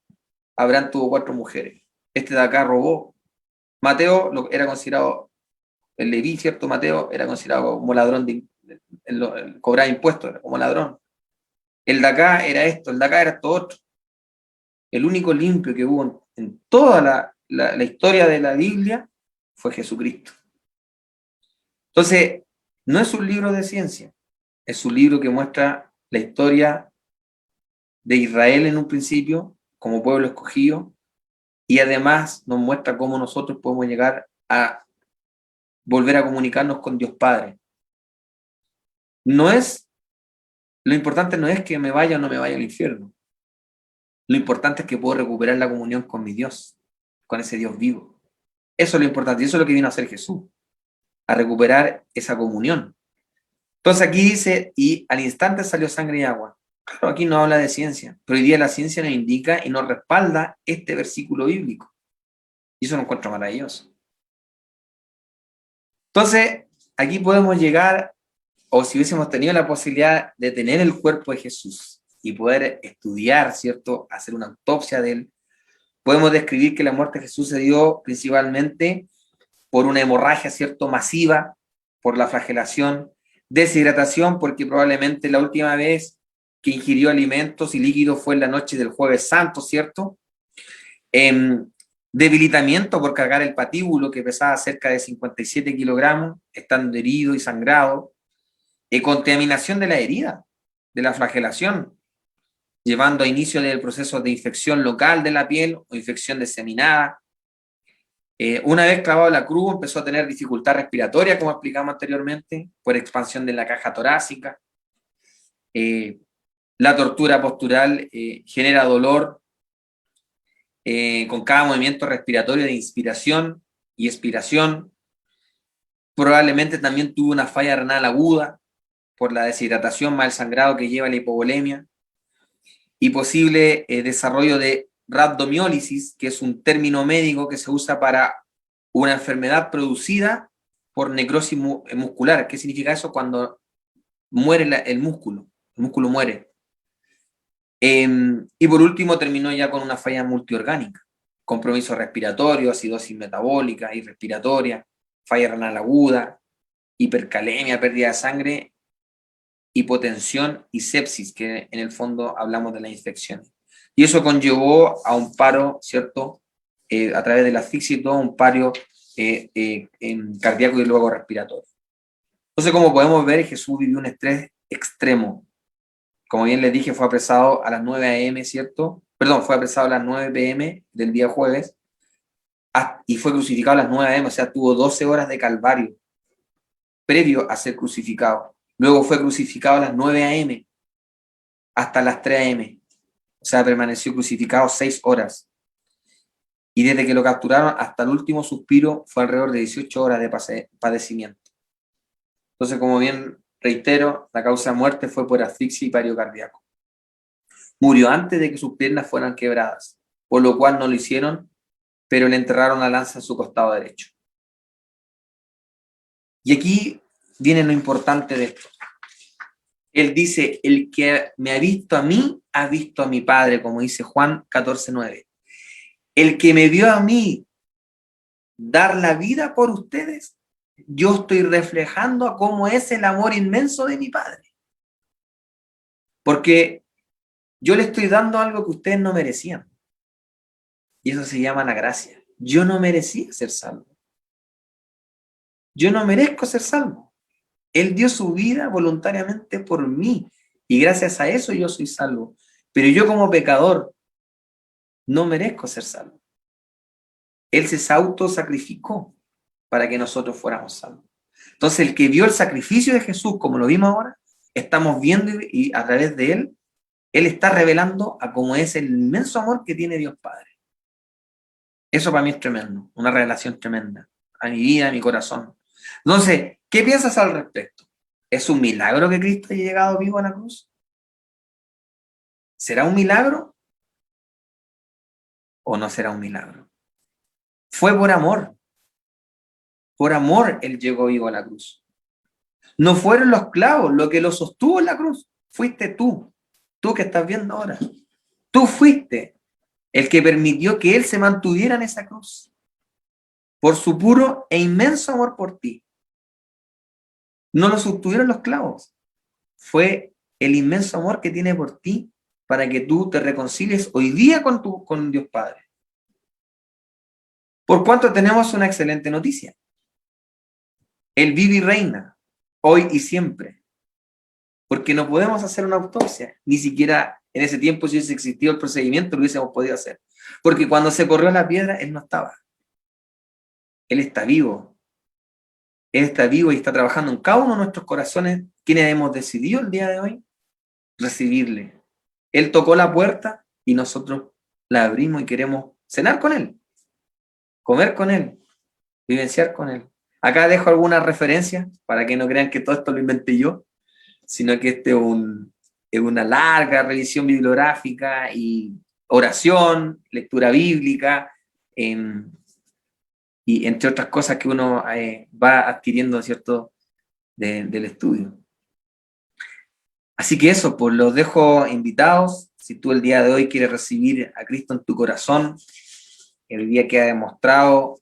Abraham tuvo 4 mujeres. Este de acá robó. Mateo era considerado, el Leví, ¿cierto? Mateo era considerado como ladrón cobraba impuestos, era como ladrón. El de acá era esto, el de acá era esto otro. El único limpio que hubo en toda la historia de la Biblia fue Jesucristo. Entonces, no es un libro de ciencia, es un libro que muestra la historia de Israel en un principio, como pueblo escogido, y además nos muestra cómo nosotros podemos llegar a volver a comunicarnos con Dios Padre. Lo importante no es que me vaya o no me vaya al infierno. Lo importante es que puedo recuperar la comunión con mi Dios, con ese Dios vivo. Eso es lo importante, y eso es lo que vino a hacer Jesús, a recuperar esa comunión. Entonces aquí dice, y al instante salió sangre y agua. Claro, aquí no habla de ciencia, pero hoy día la ciencia nos indica y nos respalda este versículo bíblico. Y eso lo encuentro maravilloso. Entonces, aquí podemos llegar, o si hubiésemos tenido la posibilidad de tener el cuerpo de Jesús y poder estudiar, ¿cierto?, hacer una autopsia de él, podemos describir que la muerte de Jesús se dio principalmente por una hemorragia, ¿cierto?, masiva, por la flagelación, deshidratación, porque probablemente la última vez que ingirió alimentos y líquidos fue en la noche del Jueves Santo, ¿cierto? Debilitamiento por cargar el patíbulo, que pesaba cerca de 57 kilogramos, estando herido y sangrado. Contaminación de la herida, de la flagelación, llevando a inicio del proceso de infección local de la piel o infección diseminada. Una vez clavado en la cruz, empezó a tener dificultad respiratoria, como explicamos anteriormente, por expansión de la caja torácica. La tortura postural genera dolor con cada movimiento respiratorio de inspiración y expiración. Probablemente también tuvo una falla renal aguda por la deshidratación más el sangrado que lleva la hipovolemia, y posible desarrollo de rhabdomiólisis, que es un término médico que se usa para una enfermedad producida por necrosis muscular. ¿Qué significa eso? Cuando muere el músculo muere. Y por último terminó ya con una falla multiorgánica, compromiso respiratorio, acidosis metabólica y respiratoria, falla renal aguda, hipercalemia, pérdida de sangre, hipotensión y sepsis, que en el fondo hablamos de las infecciones. Y eso conllevó a un paro, ¿cierto? A través de la asfixia y todo, un paro cardíaco y luego respiratorio. Entonces, como podemos ver, Jesús vivió un estrés extremo. Como bien les dije, fue apresado a las 9 a.m., ¿cierto? Perdón, fue apresado a las 9 p.m. del día jueves y fue crucificado a las 9 a.m., o sea, tuvo 12 horas de calvario previo a ser crucificado. Luego fue crucificado a las 9 a.m. hasta las 3 a.m., o sea, permaneció crucificado 6 horas. Y desde que lo capturaron hasta el último suspiro fue alrededor de 18 horas de padecimiento. Entonces, como bien reitero, la causa de muerte fue por asfixia y paro cardíaco. Murió antes de que sus piernas fueran quebradas, por lo cual no lo hicieron, pero le enterraron la lanza en su costado derecho. Y aquí viene lo importante de esto. Él dice, el que me ha visto a mí, ha visto a mi Padre, como dice Juan 14:9. El que me vio a mí dar la vida por ustedes, yo estoy reflejando a cómo es el amor inmenso de mi Padre. Porque yo le estoy dando algo que ustedes no merecían. Y eso se llama la gracia. Yo no merecía ser salvo. Yo no merezco ser salvo. Él dio su vida voluntariamente por mí. Y gracias a eso yo soy salvo. Pero yo como pecador no merezco ser salvo. Él se autosacrificó para que nosotros fuéramos salvos. Entonces, el que vio el sacrificio de Jesús, como lo vimos ahora, estamos viendo y a través de él está revelando a cómo es el inmenso amor que tiene Dios Padre. Eso para mí es tremendo, una revelación tremenda, a mi vida, a mi corazón. Entonces, ¿qué piensas al respecto? ¿Es un milagro que Cristo haya llegado vivo a la cruz? ¿Será un milagro? ¿O no será un milagro? Fue por amor. Por amor Él llegó vivo a la cruz. No fueron los clavos lo que lo sostuvo en la cruz. Fuiste tú que estás viendo ahora. Tú fuiste el que permitió que Él se mantuviera en esa cruz. Por su puro e inmenso amor por ti. No lo sostuvieron los clavos. Fue el inmenso amor que tiene por ti para que tú te reconcilies hoy día con Dios Padre. Por cuanto tenemos una excelente noticia. Él vive y reina, hoy y siempre. Porque no podemos hacer una autopsia. Ni siquiera en ese tiempo, si hubiese existido el procedimiento, lo hubiésemos podido hacer. Porque cuando se corrió la piedra, Él no estaba. Él está vivo. Él está vivo y está trabajando en cada uno de nuestros corazones, quienes hemos decidido el día de hoy recibirle. Él tocó la puerta y nosotros la abrimos y queremos cenar con Él, comer con Él, vivenciar con Él. Acá dejo algunas referencias para que no crean que todo esto lo inventé yo, sino que este es una larga revisión bibliográfica y oración, lectura bíblica, y entre otras cosas que uno va adquiriendo, ¿cierto?, del estudio. Así que eso, pues los dejo invitados. Si tú el día de hoy quieres recibir a Cristo en tu corazón, el día que ha demostrado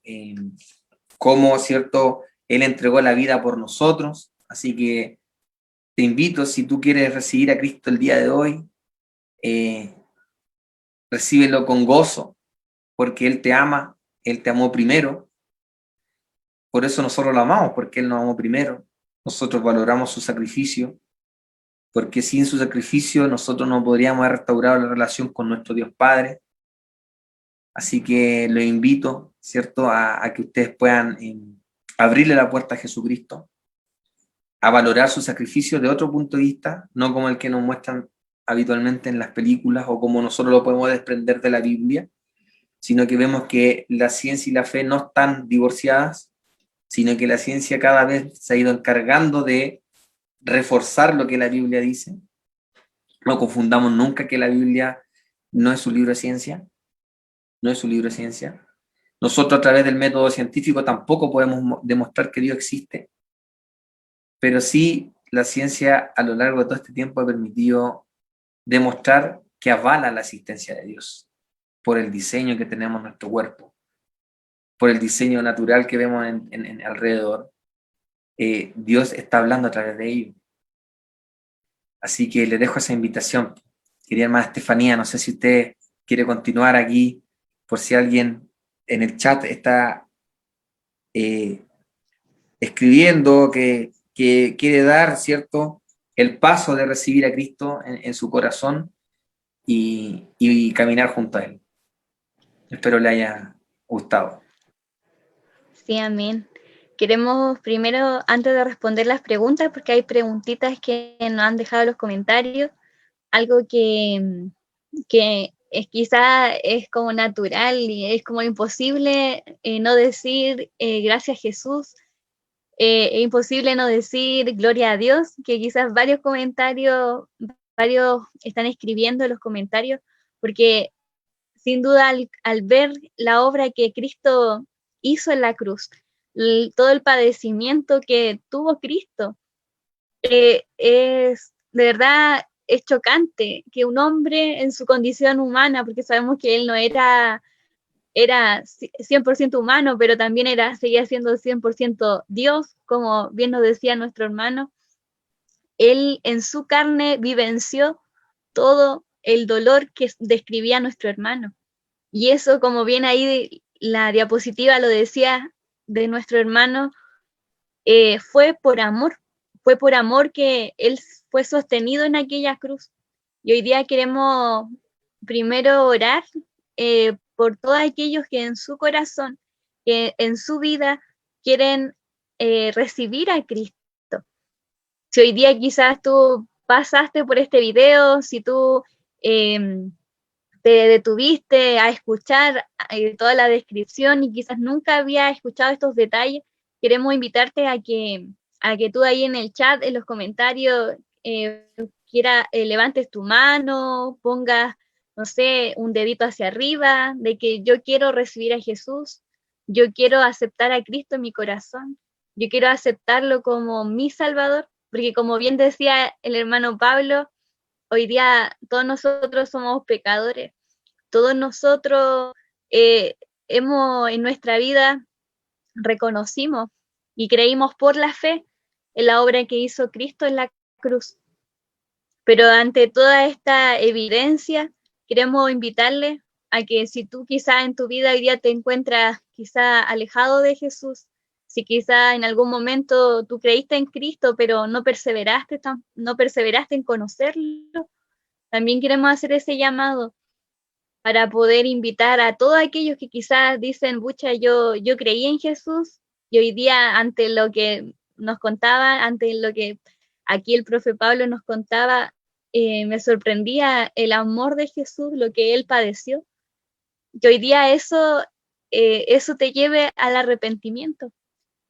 cómo, ¿cierto?, Él entregó la vida por nosotros. Así que te invito, si tú quieres recibir a Cristo el día de hoy, recíbelo con gozo, porque Él te ama, Él te amó primero. Por eso nosotros lo amamos, porque Él nos amó primero. Nosotros valoramos su sacrificio, porque sin su sacrificio nosotros no podríamos haber restaurado la relación con nuestro Dios Padre. Así que los invito, ¿cierto?, a que ustedes puedan abrirle la puerta a Jesucristo, a valorar su sacrificio de otro punto de vista, no como el que nos muestran habitualmente en las películas o como nosotros lo podemos desprender de la Biblia, sino que vemos que la ciencia y la fe no están divorciadas, sino que la ciencia cada vez se ha ido encargando de reforzar lo que la Biblia dice. No confundamos nunca que la Biblia no es un libro de ciencia, no es un libro de ciencia. Nosotros a través del método científico tampoco podemos demostrar que Dios existe, pero sí la ciencia a lo largo de todo este tiempo ha permitido demostrar que avala la existencia de Dios por el diseño que tenemos en nuestro cuerpo, por el diseño natural que vemos en alrededor. Dios está hablando a través de ello. Así que le dejo esa invitación. Querida hermana Estefanía, no sé si usted quiere continuar aquí, por si alguien en el chat está escribiendo que quiere dar, ¿cierto?, el paso de recibir a Cristo en su corazón y caminar junto a Él. Espero le haya gustado. Sí, amén. Queremos primero, antes de responder las preguntas, porque hay preguntitas que nos han dejado en los comentarios, algo que quizá es como natural y es como imposible no decir gracias Jesús, es imposible no decir gloria a Dios, que quizás varios están escribiendo en los comentarios, porque sin duda al ver la obra que Cristo hizo en la cruz, todo el padecimiento que tuvo Cristo, es de verdad es chocante que un hombre en su condición humana, porque sabemos que él no era 100% humano, pero también seguía siendo 100% Dios, como bien nos decía nuestro hermano, él en su carne vivenció todo el dolor que describía nuestro hermano. Y eso, como bien ahí la diapositiva lo decía de nuestro hermano, fue por amor que él fue sostenido en aquella cruz. Y hoy día queremos primero orar por todos aquellos que en su corazón, que en su vida quieren recibir a Cristo. Si hoy día quizás tú pasaste por este video, si tú te detuviste a escuchar toda la descripción y quizás nunca había escuchado estos detalles, queremos invitarte a que tú ahí en el chat, en los comentarios, levantes tu mano, pongas, no sé, un dedito hacia arriba, de que yo quiero recibir a Jesús, yo quiero aceptar a Cristo en mi corazón, yo quiero aceptarlo como mi Salvador, porque como bien decía el hermano Pablo, hoy día todos nosotros somos pecadores, todos nosotros en nuestra vida reconocimos y creímos por la fe en la obra que hizo Cristo en la cruz. Pero ante toda esta evidencia, queremos invitarle a que si tú quizá en tu vida hoy día te encuentras quizá alejado de Jesús, si quizá en algún momento tú creíste en Cristo, pero no perseveraste en conocerlo, también queremos hacer ese llamado para poder invitar a todos aquellos que quizás dicen, pucha, yo creí en Jesús, y hoy día ante lo que nos contaba, ante lo que aquí el profe Pablo nos contaba, me sorprendía el amor de Jesús, lo que él padeció, que hoy día eso te lleve al arrepentimiento,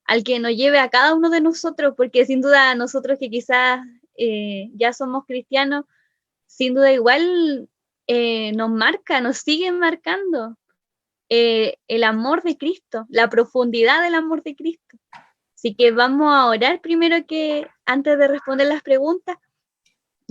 al que nos lleve a cada uno de nosotros, porque sin duda nosotros que quizás ya somos cristianos, sin duda igual nos marca, nos sigue marcando el amor de Cristo, la profundidad del amor de Cristo. Así que vamos a orar primero, que antes de responder las preguntas.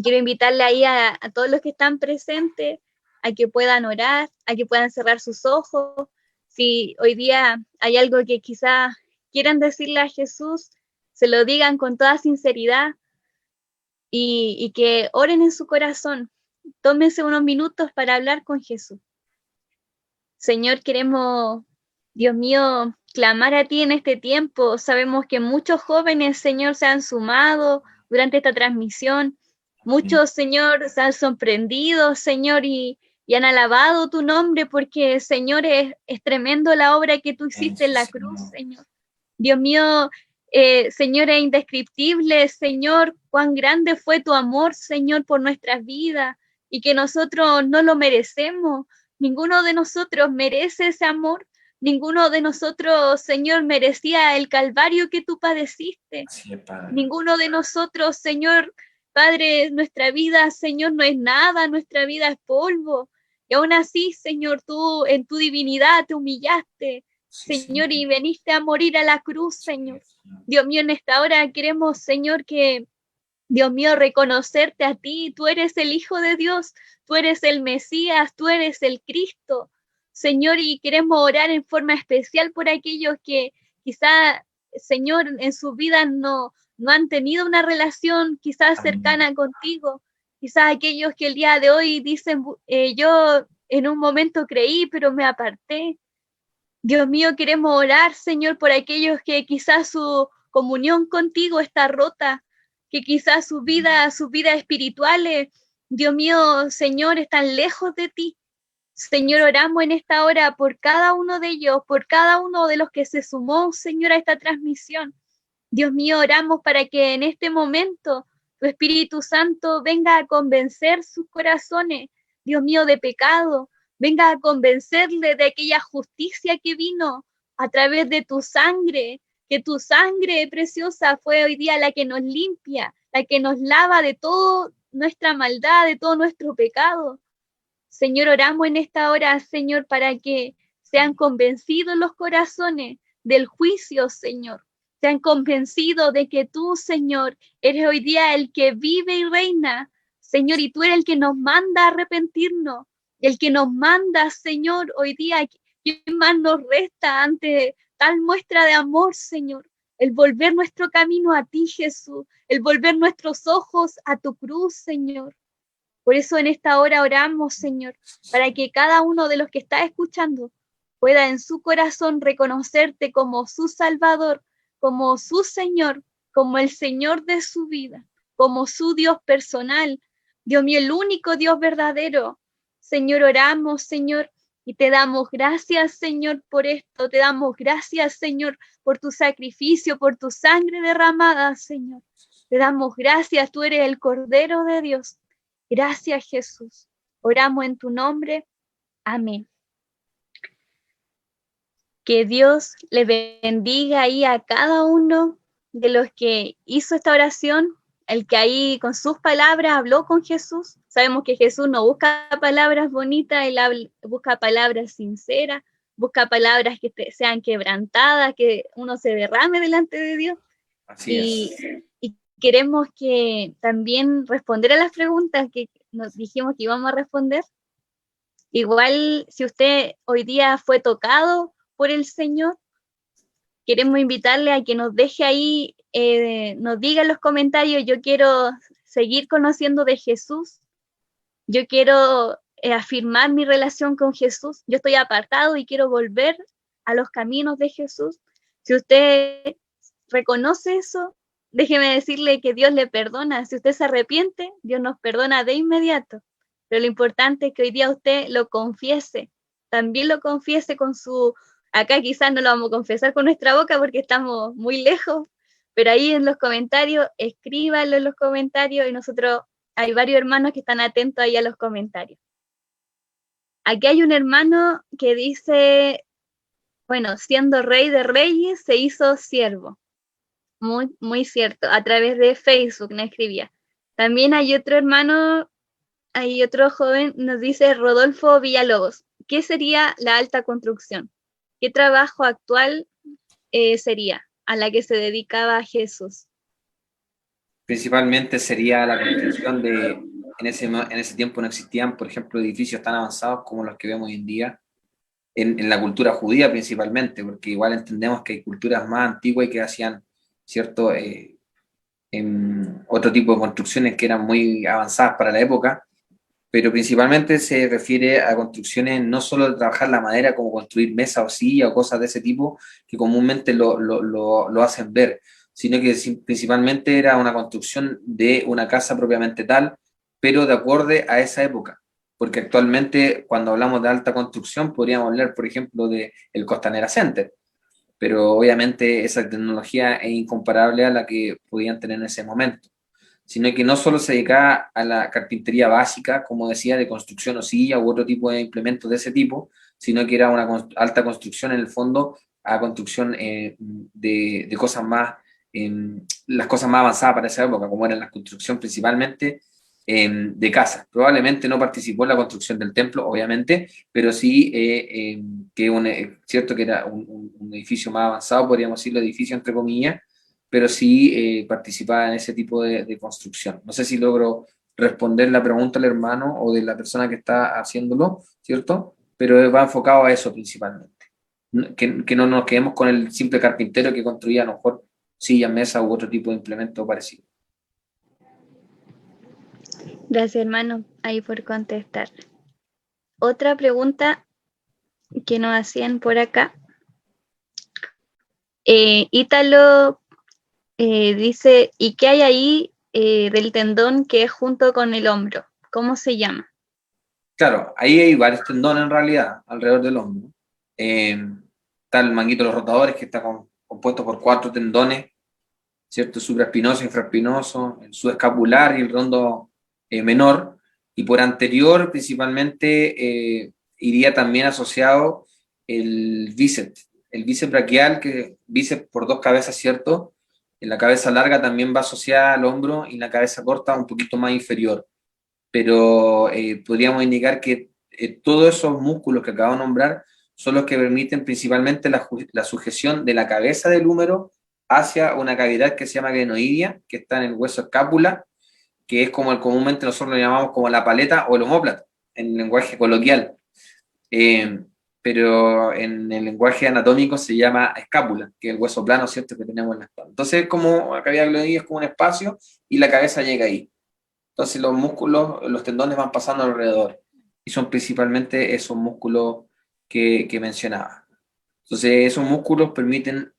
Quiero invitarle ahí a todos los que están presentes a que puedan orar, a que puedan cerrar sus ojos. Si hoy día hay algo que quizás quieran decirle a Jesús, se lo digan con toda sinceridad y que oren en su corazón. Tómense unos minutos para hablar con Jesús. Señor, queremos, Dios mío, clamar a ti en este tiempo. Sabemos que muchos jóvenes, Señor, se han sumado durante esta transmisión. Muchos, Señor, se han sorprendido, Señor, y han alabado tu nombre porque, Señor, es tremendo la obra que tú hiciste en la cruz, Señor. Dios mío, Señor, es indescriptible, Señor, cuán grande fue tu amor, Señor, por nuestras vidas, y que nosotros no lo merecemos. Ninguno de nosotros merece ese amor. Ninguno de nosotros, Señor, merecía el calvario que tú padeciste. Así es, Padre. Ninguno de nosotros, Señor, Padre, nuestra vida, Señor, no es nada, nuestra vida es polvo. Y aún así, Señor, tú en tu divinidad te humillaste, Señor, y veniste a morir a la cruz, Señor. Dios mío, en esta hora queremos, Señor, que, Dios mío, reconocerte a ti. Tú eres el Hijo de Dios, tú eres el Mesías, tú eres el Cristo, Señor, y queremos orar en forma especial por aquellos que quizá, Señor, en su vida no han tenido una relación quizás cercana contigo. Quizás aquellos que el día de hoy dicen, yo en un momento creí, pero me aparté. Dios mío, queremos orar, Señor, por aquellos que quizás su comunión contigo está rota, que quizás su vida espirituales, Dios mío, Señor, están lejos de ti. Señor, oramos en esta hora por cada uno de ellos, por cada uno de los que se sumó, Señor, a esta transmisión. Dios mío, oramos para que en este momento tu Espíritu Santo venga a convencer sus corazones, Dios mío, de pecado, venga a convencerle de aquella justicia que vino a través de tu sangre, que tu sangre preciosa fue hoy día la que nos limpia, la que nos lava de toda nuestra maldad, de todo nuestro pecado. Señor, oramos en esta hora, Señor, para que sean convencidos los corazones del juicio, Señor. Sean convencidos de que tú, Señor, eres hoy día el que vive y reina, Señor, y tú eres el que nos manda a arrepentirnos, el que nos manda, Señor, hoy día, ¿quién más nos resta ante tal muestra de amor, Señor? El volver nuestro camino a ti, Jesús, el volver nuestros ojos a tu cruz, Señor. Por eso en esta hora oramos, Señor, para que cada uno de los que está escuchando pueda en su corazón reconocerte como su Salvador, como su Señor, como el Señor de su vida, como su Dios personal. Dios mío, el único Dios verdadero. Señor, oramos, Señor, y te damos gracias, Señor, por esto. Te damos gracias, Señor, por tu sacrificio, por tu sangre derramada, Señor. Te damos gracias, tú eres el Cordero de Dios. Gracias, Jesús. Oramos en tu nombre. Amén. Que Dios le bendiga ahí a cada uno de los que hizo esta oración, el que ahí con sus palabras habló con Jesús. Sabemos que Jesús no busca palabras bonitas, él busca palabras sinceras, busca palabras que sean quebrantadas, que uno se derrame delante de Dios. Así es. Y queremos que también responder a las preguntas que nos dijimos que íbamos a responder. Igual, si usted hoy día fue tocado por el Señor, queremos invitarle a que nos deje ahí, nos diga en los comentarios, yo quiero seguir conociendo de Jesús, yo quiero afirmar mi relación con Jesús, yo estoy apartado y quiero volver a los caminos de Jesús. Si usted reconoce eso, déjeme decirle que Dios le perdona. Si usted se arrepiente, Dios nos perdona de inmediato. Pero lo importante es que hoy día usted lo confiese, también lo confiese con su... Acá quizás no lo vamos a confesar con nuestra boca porque estamos muy lejos, pero ahí en los comentarios, escríbanlo en los comentarios y nosotros, hay varios hermanos que están atentos ahí a los comentarios. Aquí hay un hermano que dice, bueno, siendo rey de reyes, se hizo siervo. Muy, muy cierto, a través de Facebook me escribía. También hay otro hermano, hay otro joven, nos dice Rodolfo Villalobos, ¿qué sería la alta construcción? ¿Qué trabajo actual sería a la que se dedicaba Jesús? Principalmente sería la construcción de, en ese tiempo no existían, por ejemplo, edificios tan avanzados como los que vemos hoy en día, en la cultura judía principalmente, porque igual entendemos que hay culturas más antiguas y que hacían, ¿cierto?, otro tipo de construcciones que eran muy avanzadas para la época, pero principalmente se refiere a construcciones no solo de trabajar la madera, como construir mesa o silla o cosas de ese tipo, que comúnmente lo hacen ver, sino que principalmente era una construcción de una casa propiamente tal, pero de acuerdo a esa época. Porque actualmente, cuando hablamos de alta construcción, podríamos hablar, por ejemplo, de el Costanera Center, pero obviamente esa tecnología es incomparable a la que podían tener en ese momento, sino que no solo se dedicaba a la carpintería básica, como decía, de construcción o silla u otro tipo de implementos de ese tipo, sino que era una alta construcción en el fondo, a construcción de cosas más, las cosas más avanzadas para esa época, como era la construcción principalmente de casas. Probablemente no participó en la construcción del templo, obviamente, pero sí cierto que era un edificio más avanzado, podríamos decirlo, edificio entre comillas, pero sí participaba en ese tipo de construcción. No sé si logro responder la pregunta del hermano o de la persona que está haciéndolo, ¿cierto? Pero va enfocado a eso principalmente. Que no nos quedemos con el simple carpintero que construía a lo mejor sillas, mesas u otro tipo de implemento parecido. Gracias, hermano, ahí por contestar. Otra pregunta que nos hacían por acá. Ítalo dice, ¿y qué hay ahí del tendón que es junto con el hombro? ¿Cómo se llama? Claro, ahí hay varios tendones en realidad, alrededor del hombro. Está el manguito de los rotadores, que está compuesto por 4 tendones, ¿cierto? Supraespinoso, infraespinoso, el subescapular y el rondo menor. Y por anterior, principalmente, iría también asociado el bíceps braquial, que bíceps por 2 cabezas, ¿cierto? En la cabeza larga también va asociada al hombro y la cabeza corta un poquito más inferior. Pero podríamos indicar que todos esos músculos que acabo de nombrar son los que permiten principalmente la sujeción de la cabeza del húmero hacia una cavidad que se llama glenoidea, que está en el hueso escápula, que es como comúnmente nosotros lo llamamos como la paleta o el omóplato, en el lenguaje coloquial. Pero en el lenguaje anatómico se llama escápula, que es el hueso plano, ¿cierto?, que tenemos en la espalda. Entonces, como la cavidad glenoidea es como un espacio y la cabeza llega ahí. Entonces los músculos, los tendones van pasando alrededor y son principalmente esos músculos que mencionaba. Entonces esos músculos permiten,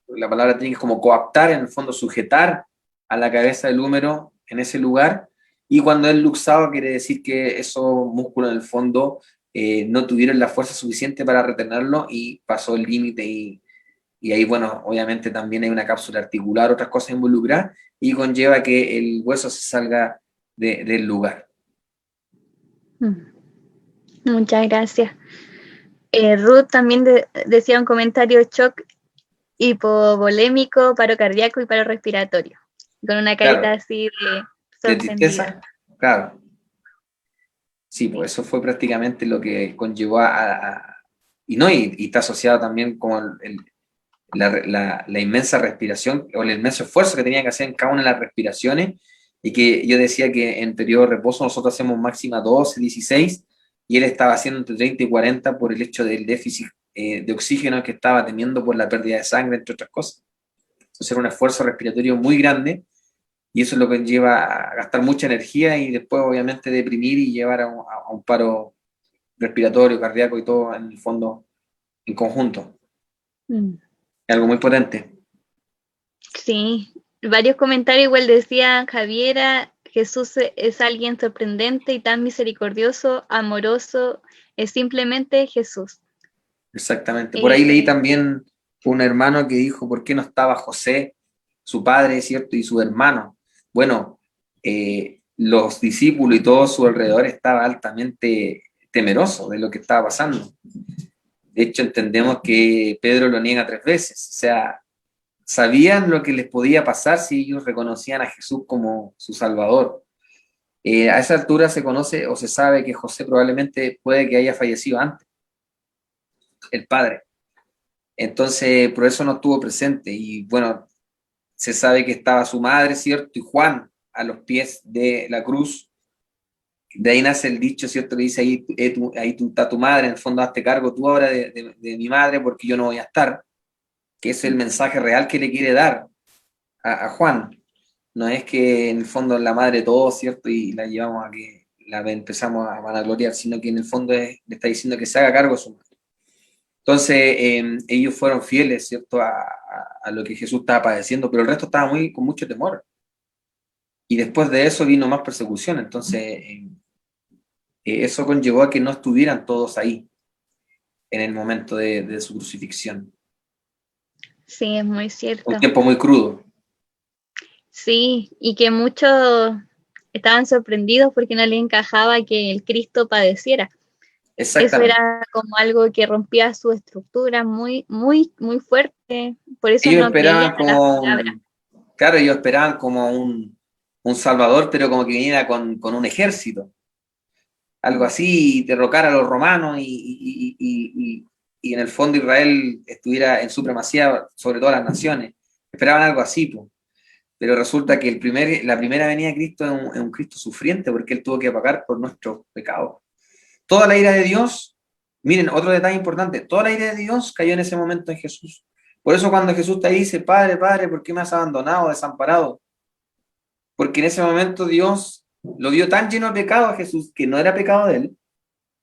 la palabra técnica es como coaptar, en el fondo sujetar a la cabeza del húmero en ese lugar, y cuando es luxado quiere decir que esos músculos en el fondo no tuvieron la fuerza suficiente para retenerlo y pasó el límite y ahí, bueno, obviamente también hay una cápsula articular, otras cosas involucradas, y conlleva que el hueso se salga del lugar. Muchas gracias. Ruth también decía un comentario: shock hipovolémico, paro cardíaco y paro respiratorio, con una carita Claro, así de de tristeza, claro. Sí, pues eso fue prácticamente lo que conllevó y está asociado también con la inmensa respiración o el inmenso esfuerzo que tenía que hacer en cada una de las respiraciones, y que yo decía que en periodo de reposo nosotros hacemos máxima 12, 16, y él estaba haciendo entre 30 y 40 por el hecho del déficit de oxígeno que estaba teniendo por la pérdida de sangre, entre otras cosas. Entonces era un esfuerzo respiratorio muy grande y eso es lo que lleva a gastar mucha energía y después obviamente deprimir y llevar a un paro respiratorio, cardíaco y todo en el fondo en conjunto. Mm. Es algo muy potente. Sí, varios comentarios igual decía Javiera, Jesús es alguien sorprendente y tan misericordioso, amoroso, es simplemente Jesús. Exactamente. Por ahí leí Eh, también un hermano que dijo, ¿por qué no estaba José, su padre, cierto, y su hermano? Bueno, los discípulos y todo su alrededor estaba altamente temeroso de lo que estaba pasando. De hecho, entendemos que Pedro lo niega 3 veces. O sea, sabían lo que les podía pasar si ellos reconocían a Jesús como su Salvador. A esa altura se conoce o se sabe que José probablemente puede que haya fallecido antes, el padre. Entonces, por eso no estuvo presente. Y bueno, se sabe que estaba su madre, ¿cierto? Y Juan a los pies de la cruz. De ahí nace el dicho, ¿cierto? Que dice, ahí está tu madre, en el fondo hazte cargo tú ahora de mi madre porque yo no voy a estar. Que es el mensaje real que le quiere dar a Juan. No es que en el fondo es la madre todo, ¿cierto? Y la llevamos a que la empezamos a vanagloriar, sino que en el fondo le está diciendo que se haga cargo de su madre. Entonces, ellos fueron fieles, ¿cierto? A lo que Jesús estaba padeciendo, pero el resto estaba con mucho temor. Y después de eso vino más persecución. Entonces, eso conllevó a que no estuvieran todos ahí en el momento de su crucifixión. sí, es muy Un cierto. tiempo muy crudo. Sí, y que muchos estaban sorprendidos porque no les encajaba que el Cristo padeciera. Eso Exactamente. era como algo que rompía su estructura muy, muy, muy fuerte. Por eso Ellos no creían esperaban a las como palabras. claro, ellos esperaban como un salvador, pero como que viniera con un ejército, algo así, y derrocar a los romanos y en el fondo Israel estuviera en supremacía sobre todas las naciones. Esperaban algo así, pues. Pero resulta que la primera venida de Cristo es un Cristo sufriente porque Él tuvo que pagar por nuestros pecados. Toda la ira de Dios, miren, otro detalle importante, toda la ira de Dios cayó en ese momento en Jesús. Por eso cuando Jesús te dice, Padre, Padre, ¿por qué me has abandonado, desamparado? Porque en ese momento Dios lo vio tan lleno de pecado a Jesús, que no era pecado de él,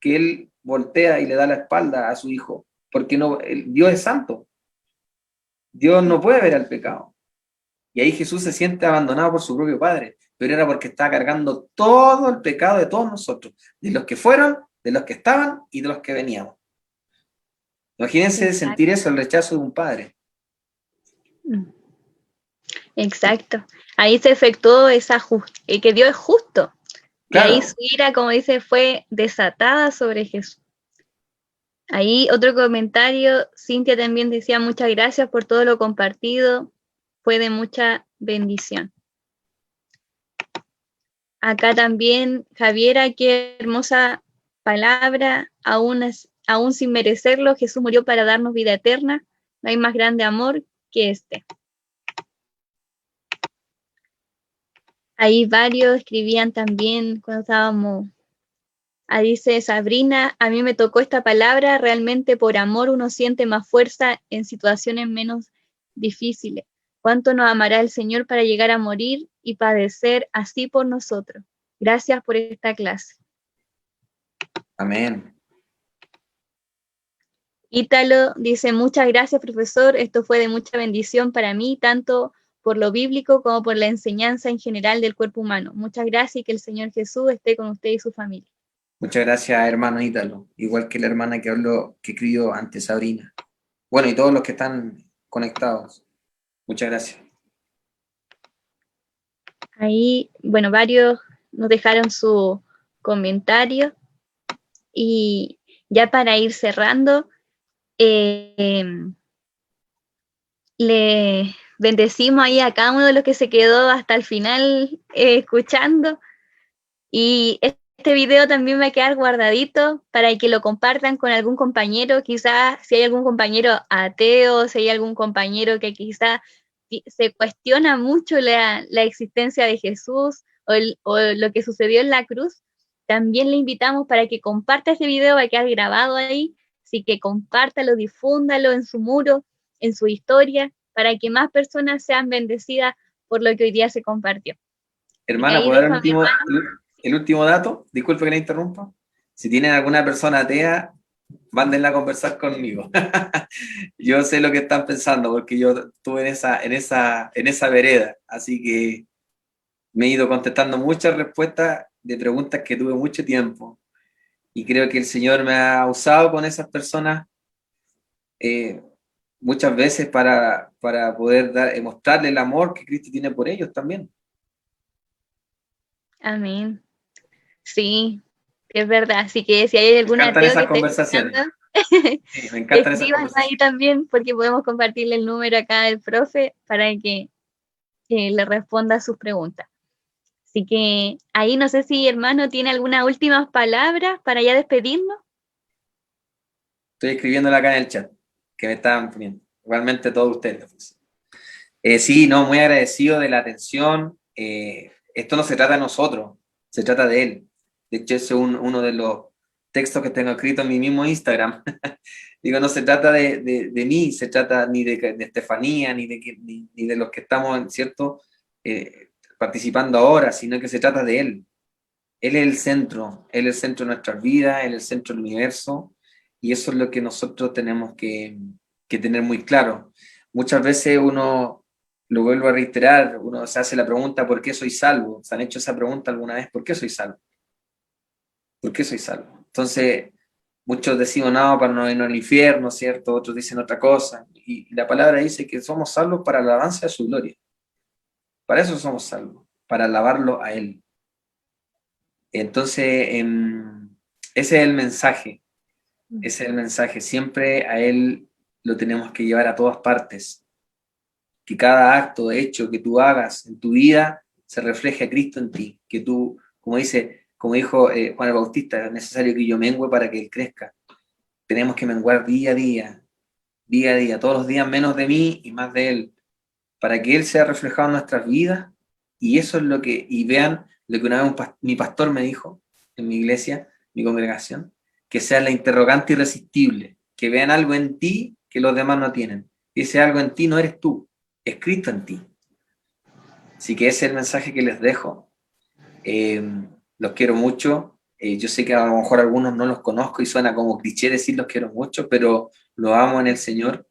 que él voltea y le da la espalda a su hijo, porque no, Dios es santo, Dios no puede ver al pecado. Y ahí Jesús se siente abandonado por su propio Padre, pero era porque estaba cargando todo el pecado de todos nosotros, de los que fueron, de los que estaban y de los que veníamos. Imagínense Exacto. sentir eso, el rechazo de un padre. Exacto. Ahí se efectuó que Dios es justo. Y ahí Claro, su ira, como dice, fue desatada sobre Jesús. Ahí otro comentario, Cintia también decía muchas gracias por todo lo compartido, fue de mucha bendición. Acá también, Javiera, qué hermosa palabra, aún sin merecerlo, Jesús murió para darnos vida eterna, no hay más grande amor que este. Ahí varios escribían también cuando estábamos. Ahí dice Sabrina, a mí me tocó esta palabra, realmente por amor uno siente más fuerza en situaciones menos difíciles. ¿Cuánto nos amará el Señor para llegar a morir y padecer así por nosotros? Gracias por esta clase. amén. Ítalo dice, muchas gracias profesor, esto fue de mucha bendición para mí, tanto por lo bíblico como por la enseñanza en general del cuerpo humano. Muchas gracias y que el Señor Jesús esté con usted y su familia. Muchas gracias, hermano Ítalo, igual que la hermana que habló, que escribió antes, Sabrina. Bueno, y todos los que están conectados. Muchas gracias. Ahí, bueno, varios nos dejaron su comentario y ya para ir cerrando, le bendecimos ahí a cada uno de los que se quedó hasta el final escuchando y este video también va a quedar guardadito para que lo compartan con algún compañero, quizás si hay algún compañero ateo, si hay algún compañero que quizás se cuestiona mucho la existencia de Jesús o lo que sucedió en la cruz, también le invitamos para que comparta este video, va a quedar grabado ahí, Así que compártalo, difúndalo en su muro, en su historia, para que más personas sean bendecidas por lo que hoy día se compartió. Y Hermana, ahí ¿puedo dar dejo a mi hermano. el último dato? Disculpe que la interrumpa. Si tienen alguna persona atea, mándenla a conversar conmigo. Yo sé lo que están pensando, porque yo estuve en esa vereda, así que me he ido contestando muchas respuestas de preguntas que tuve mucho tiempo. Y creo que el Señor me ha usado con esas personas eh, muchas veces para poder mostrarle el amor que Cristo tiene por ellos también. Amén. Sí, es verdad. Así que si hay Me algún encantan ateo que esas esté conversaciones. escuchando, Sí, me encantan esas escriban ahí conversaciones. también, porque podemos compartirle el número acá del profe para que le responda a sus preguntas. Así que ahí no sé si hermano tiene algunas últimas palabras para ya despedirnos. Estoy escribiéndola acá en el chat, que me estaban poniendo. Igualmente todos ustedes. Sí, no, muy agradecido de la atención. Esto no se trata de nosotros, se trata de él. De hecho, ese es uno de los textos que tengo escrito en mi mismo Instagram. Digo, no se trata de mí, se trata ni de Estefanía, ni de los que estamos, ¿cierto? Participando ahora, sino que se trata de él. Él es el centro, él es el centro de nuestras vidas, él es el centro del universo, y eso es lo que nosotros tenemos que tener muy claro. Muchas veces uno, lo vuelvo a reiterar, uno se hace la pregunta, ¿por qué soy salvo? ¿Se han hecho esa pregunta alguna vez? ¿Por qué soy salvo? ¿Por qué soy salvo? Entonces, muchos decimos, no, para no irnos al infierno, ¿cierto? Otros dicen otra cosa, y la palabra dice que somos salvos para la alabanza de su gloria. Para eso somos salvos, para alabarlo a él. Entonces, ese es el mensaje. Ese es el mensaje. Siempre a él lo tenemos que llevar a todas partes. Que cada acto, hecho que tú hagas en tu vida se refleje a Cristo en ti. Que tú, como dijo Juan el Bautista, es necesario que yo mengüe para que él crezca. Tenemos que menguar día a día, todos los días menos de mí y más de él, para que él sea reflejado en nuestras vidas. Y eso es lo que, y vean lo que una vez mi pastor me dijo en mi iglesia, mi congregación, que sea la interrogante irresistible, que vean algo en ti que los demás no tienen. Y ese algo en ti no eres tú, es Cristo en ti. Así que ese es el mensaje que les dejo. Los quiero mucho. Yo sé que a lo mejor algunos no los conozco y suena como cliché decir los quiero mucho, pero los amo en el Señor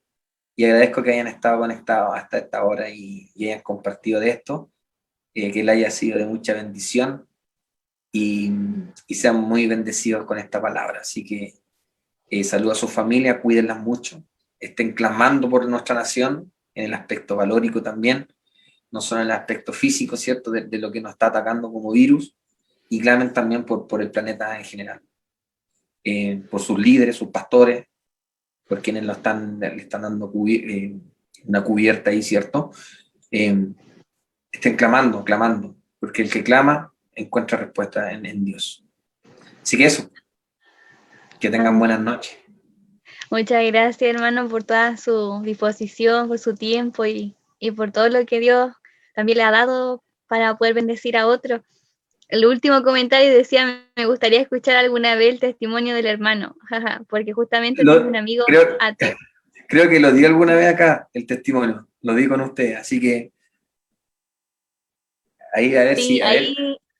y agradezco que hayan estado conectados hasta esta hora y hayan compartido de esto, que le haya sido de mucha bendición y, y sean muy bendecidos con esta palabra. Así que saludo a su familia, cuídenlas mucho, estén clamando por nuestra nación en el aspecto valórico también, no solo en el aspecto físico, ¿cierto?, de lo que nos está atacando como virus, y clamen también por el planeta en general, por sus líderes, sus pastores, por quienes le están dando una cubierta ahí, ¿cierto? Estén clamando, porque el que clama encuentra respuesta en Dios. Así que eso, que tengan buenas noches. Muchas gracias, hermano, por toda su disposición, por su tiempo y por todo lo que Dios también le ha dado para poder bendecir a otros. El último comentario decía, me gustaría escuchar alguna vez el testimonio del hermano, porque justamente tengo un amigo ateo. Creo que lo di alguna vez acá, el testimonio, lo di con ustedes, así que ahí a ver Sí, si, a ver.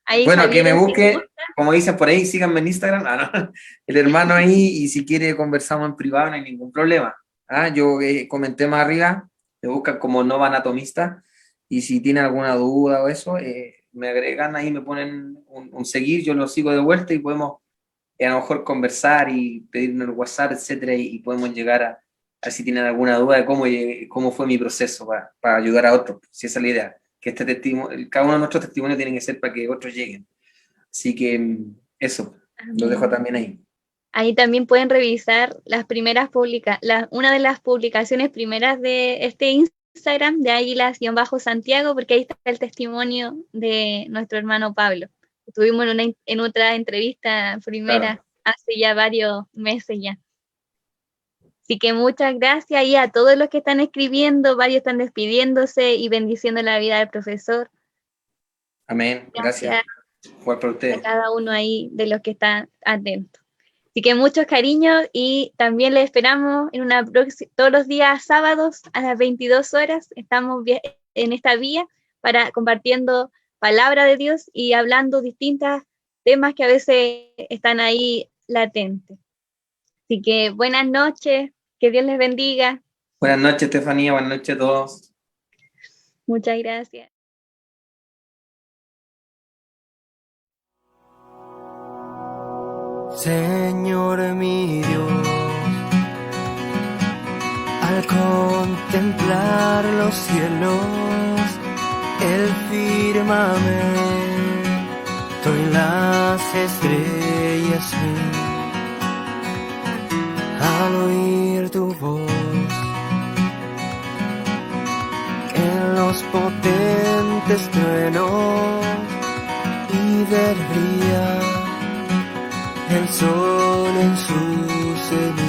ahí Bueno, que me salieron, si te busque, gusta. como dicen por ahí, síganme en Instagram, no, el hermano ahí, y si quiere conversamos en privado, no hay ningún problema. Yo comenté más arriba, me buscan como Nova Anatomista, y si tienen alguna duda o eso, me agregan ahí, me ponen un seguir, yo lo sigo de vuelta y podemos a lo mejor conversar y pedirme el WhatsApp, etcétera, y podemos llegar a si tienen alguna duda de cómo fue mi proceso para ayudar a otros, si esa es la idea, que este testimonio, cada uno de nuestros testimonios tienen que ser para que otros lleguen. Así que eso, lo dejo también ahí. Ahí también pueden revisar las primeras una de las publicaciones primeras de este Instagram de Águilas-Santiago, porque ahí está el testimonio de nuestro hermano Pablo. Estuvimos en otra entrevista primera Claro. hace ya varios meses ya. Así que muchas gracias y a todos los que están escribiendo, varios están despidiéndose y bendiciendo la vida del profesor. Amén, gracias. Gracias Jugar para a ustedes. cada uno ahí de los que están atentos. Así que muchos cariños y también les esperamos en todos los días sábados a las 22 horas. Estamos en esta vía para compartiendo palabra de Dios y hablando distintos temas que a veces están ahí latentes. Así que buenas noches, que Dios les bendiga. Buenas noches, Estefanía, buenas noches a todos. Muchas gracias. Señor mi Dios, al contemplar los cielos, el firmamento y las estrellas, al oír tu voz, en los potentes truenos y ver brillar el sol en su cenit.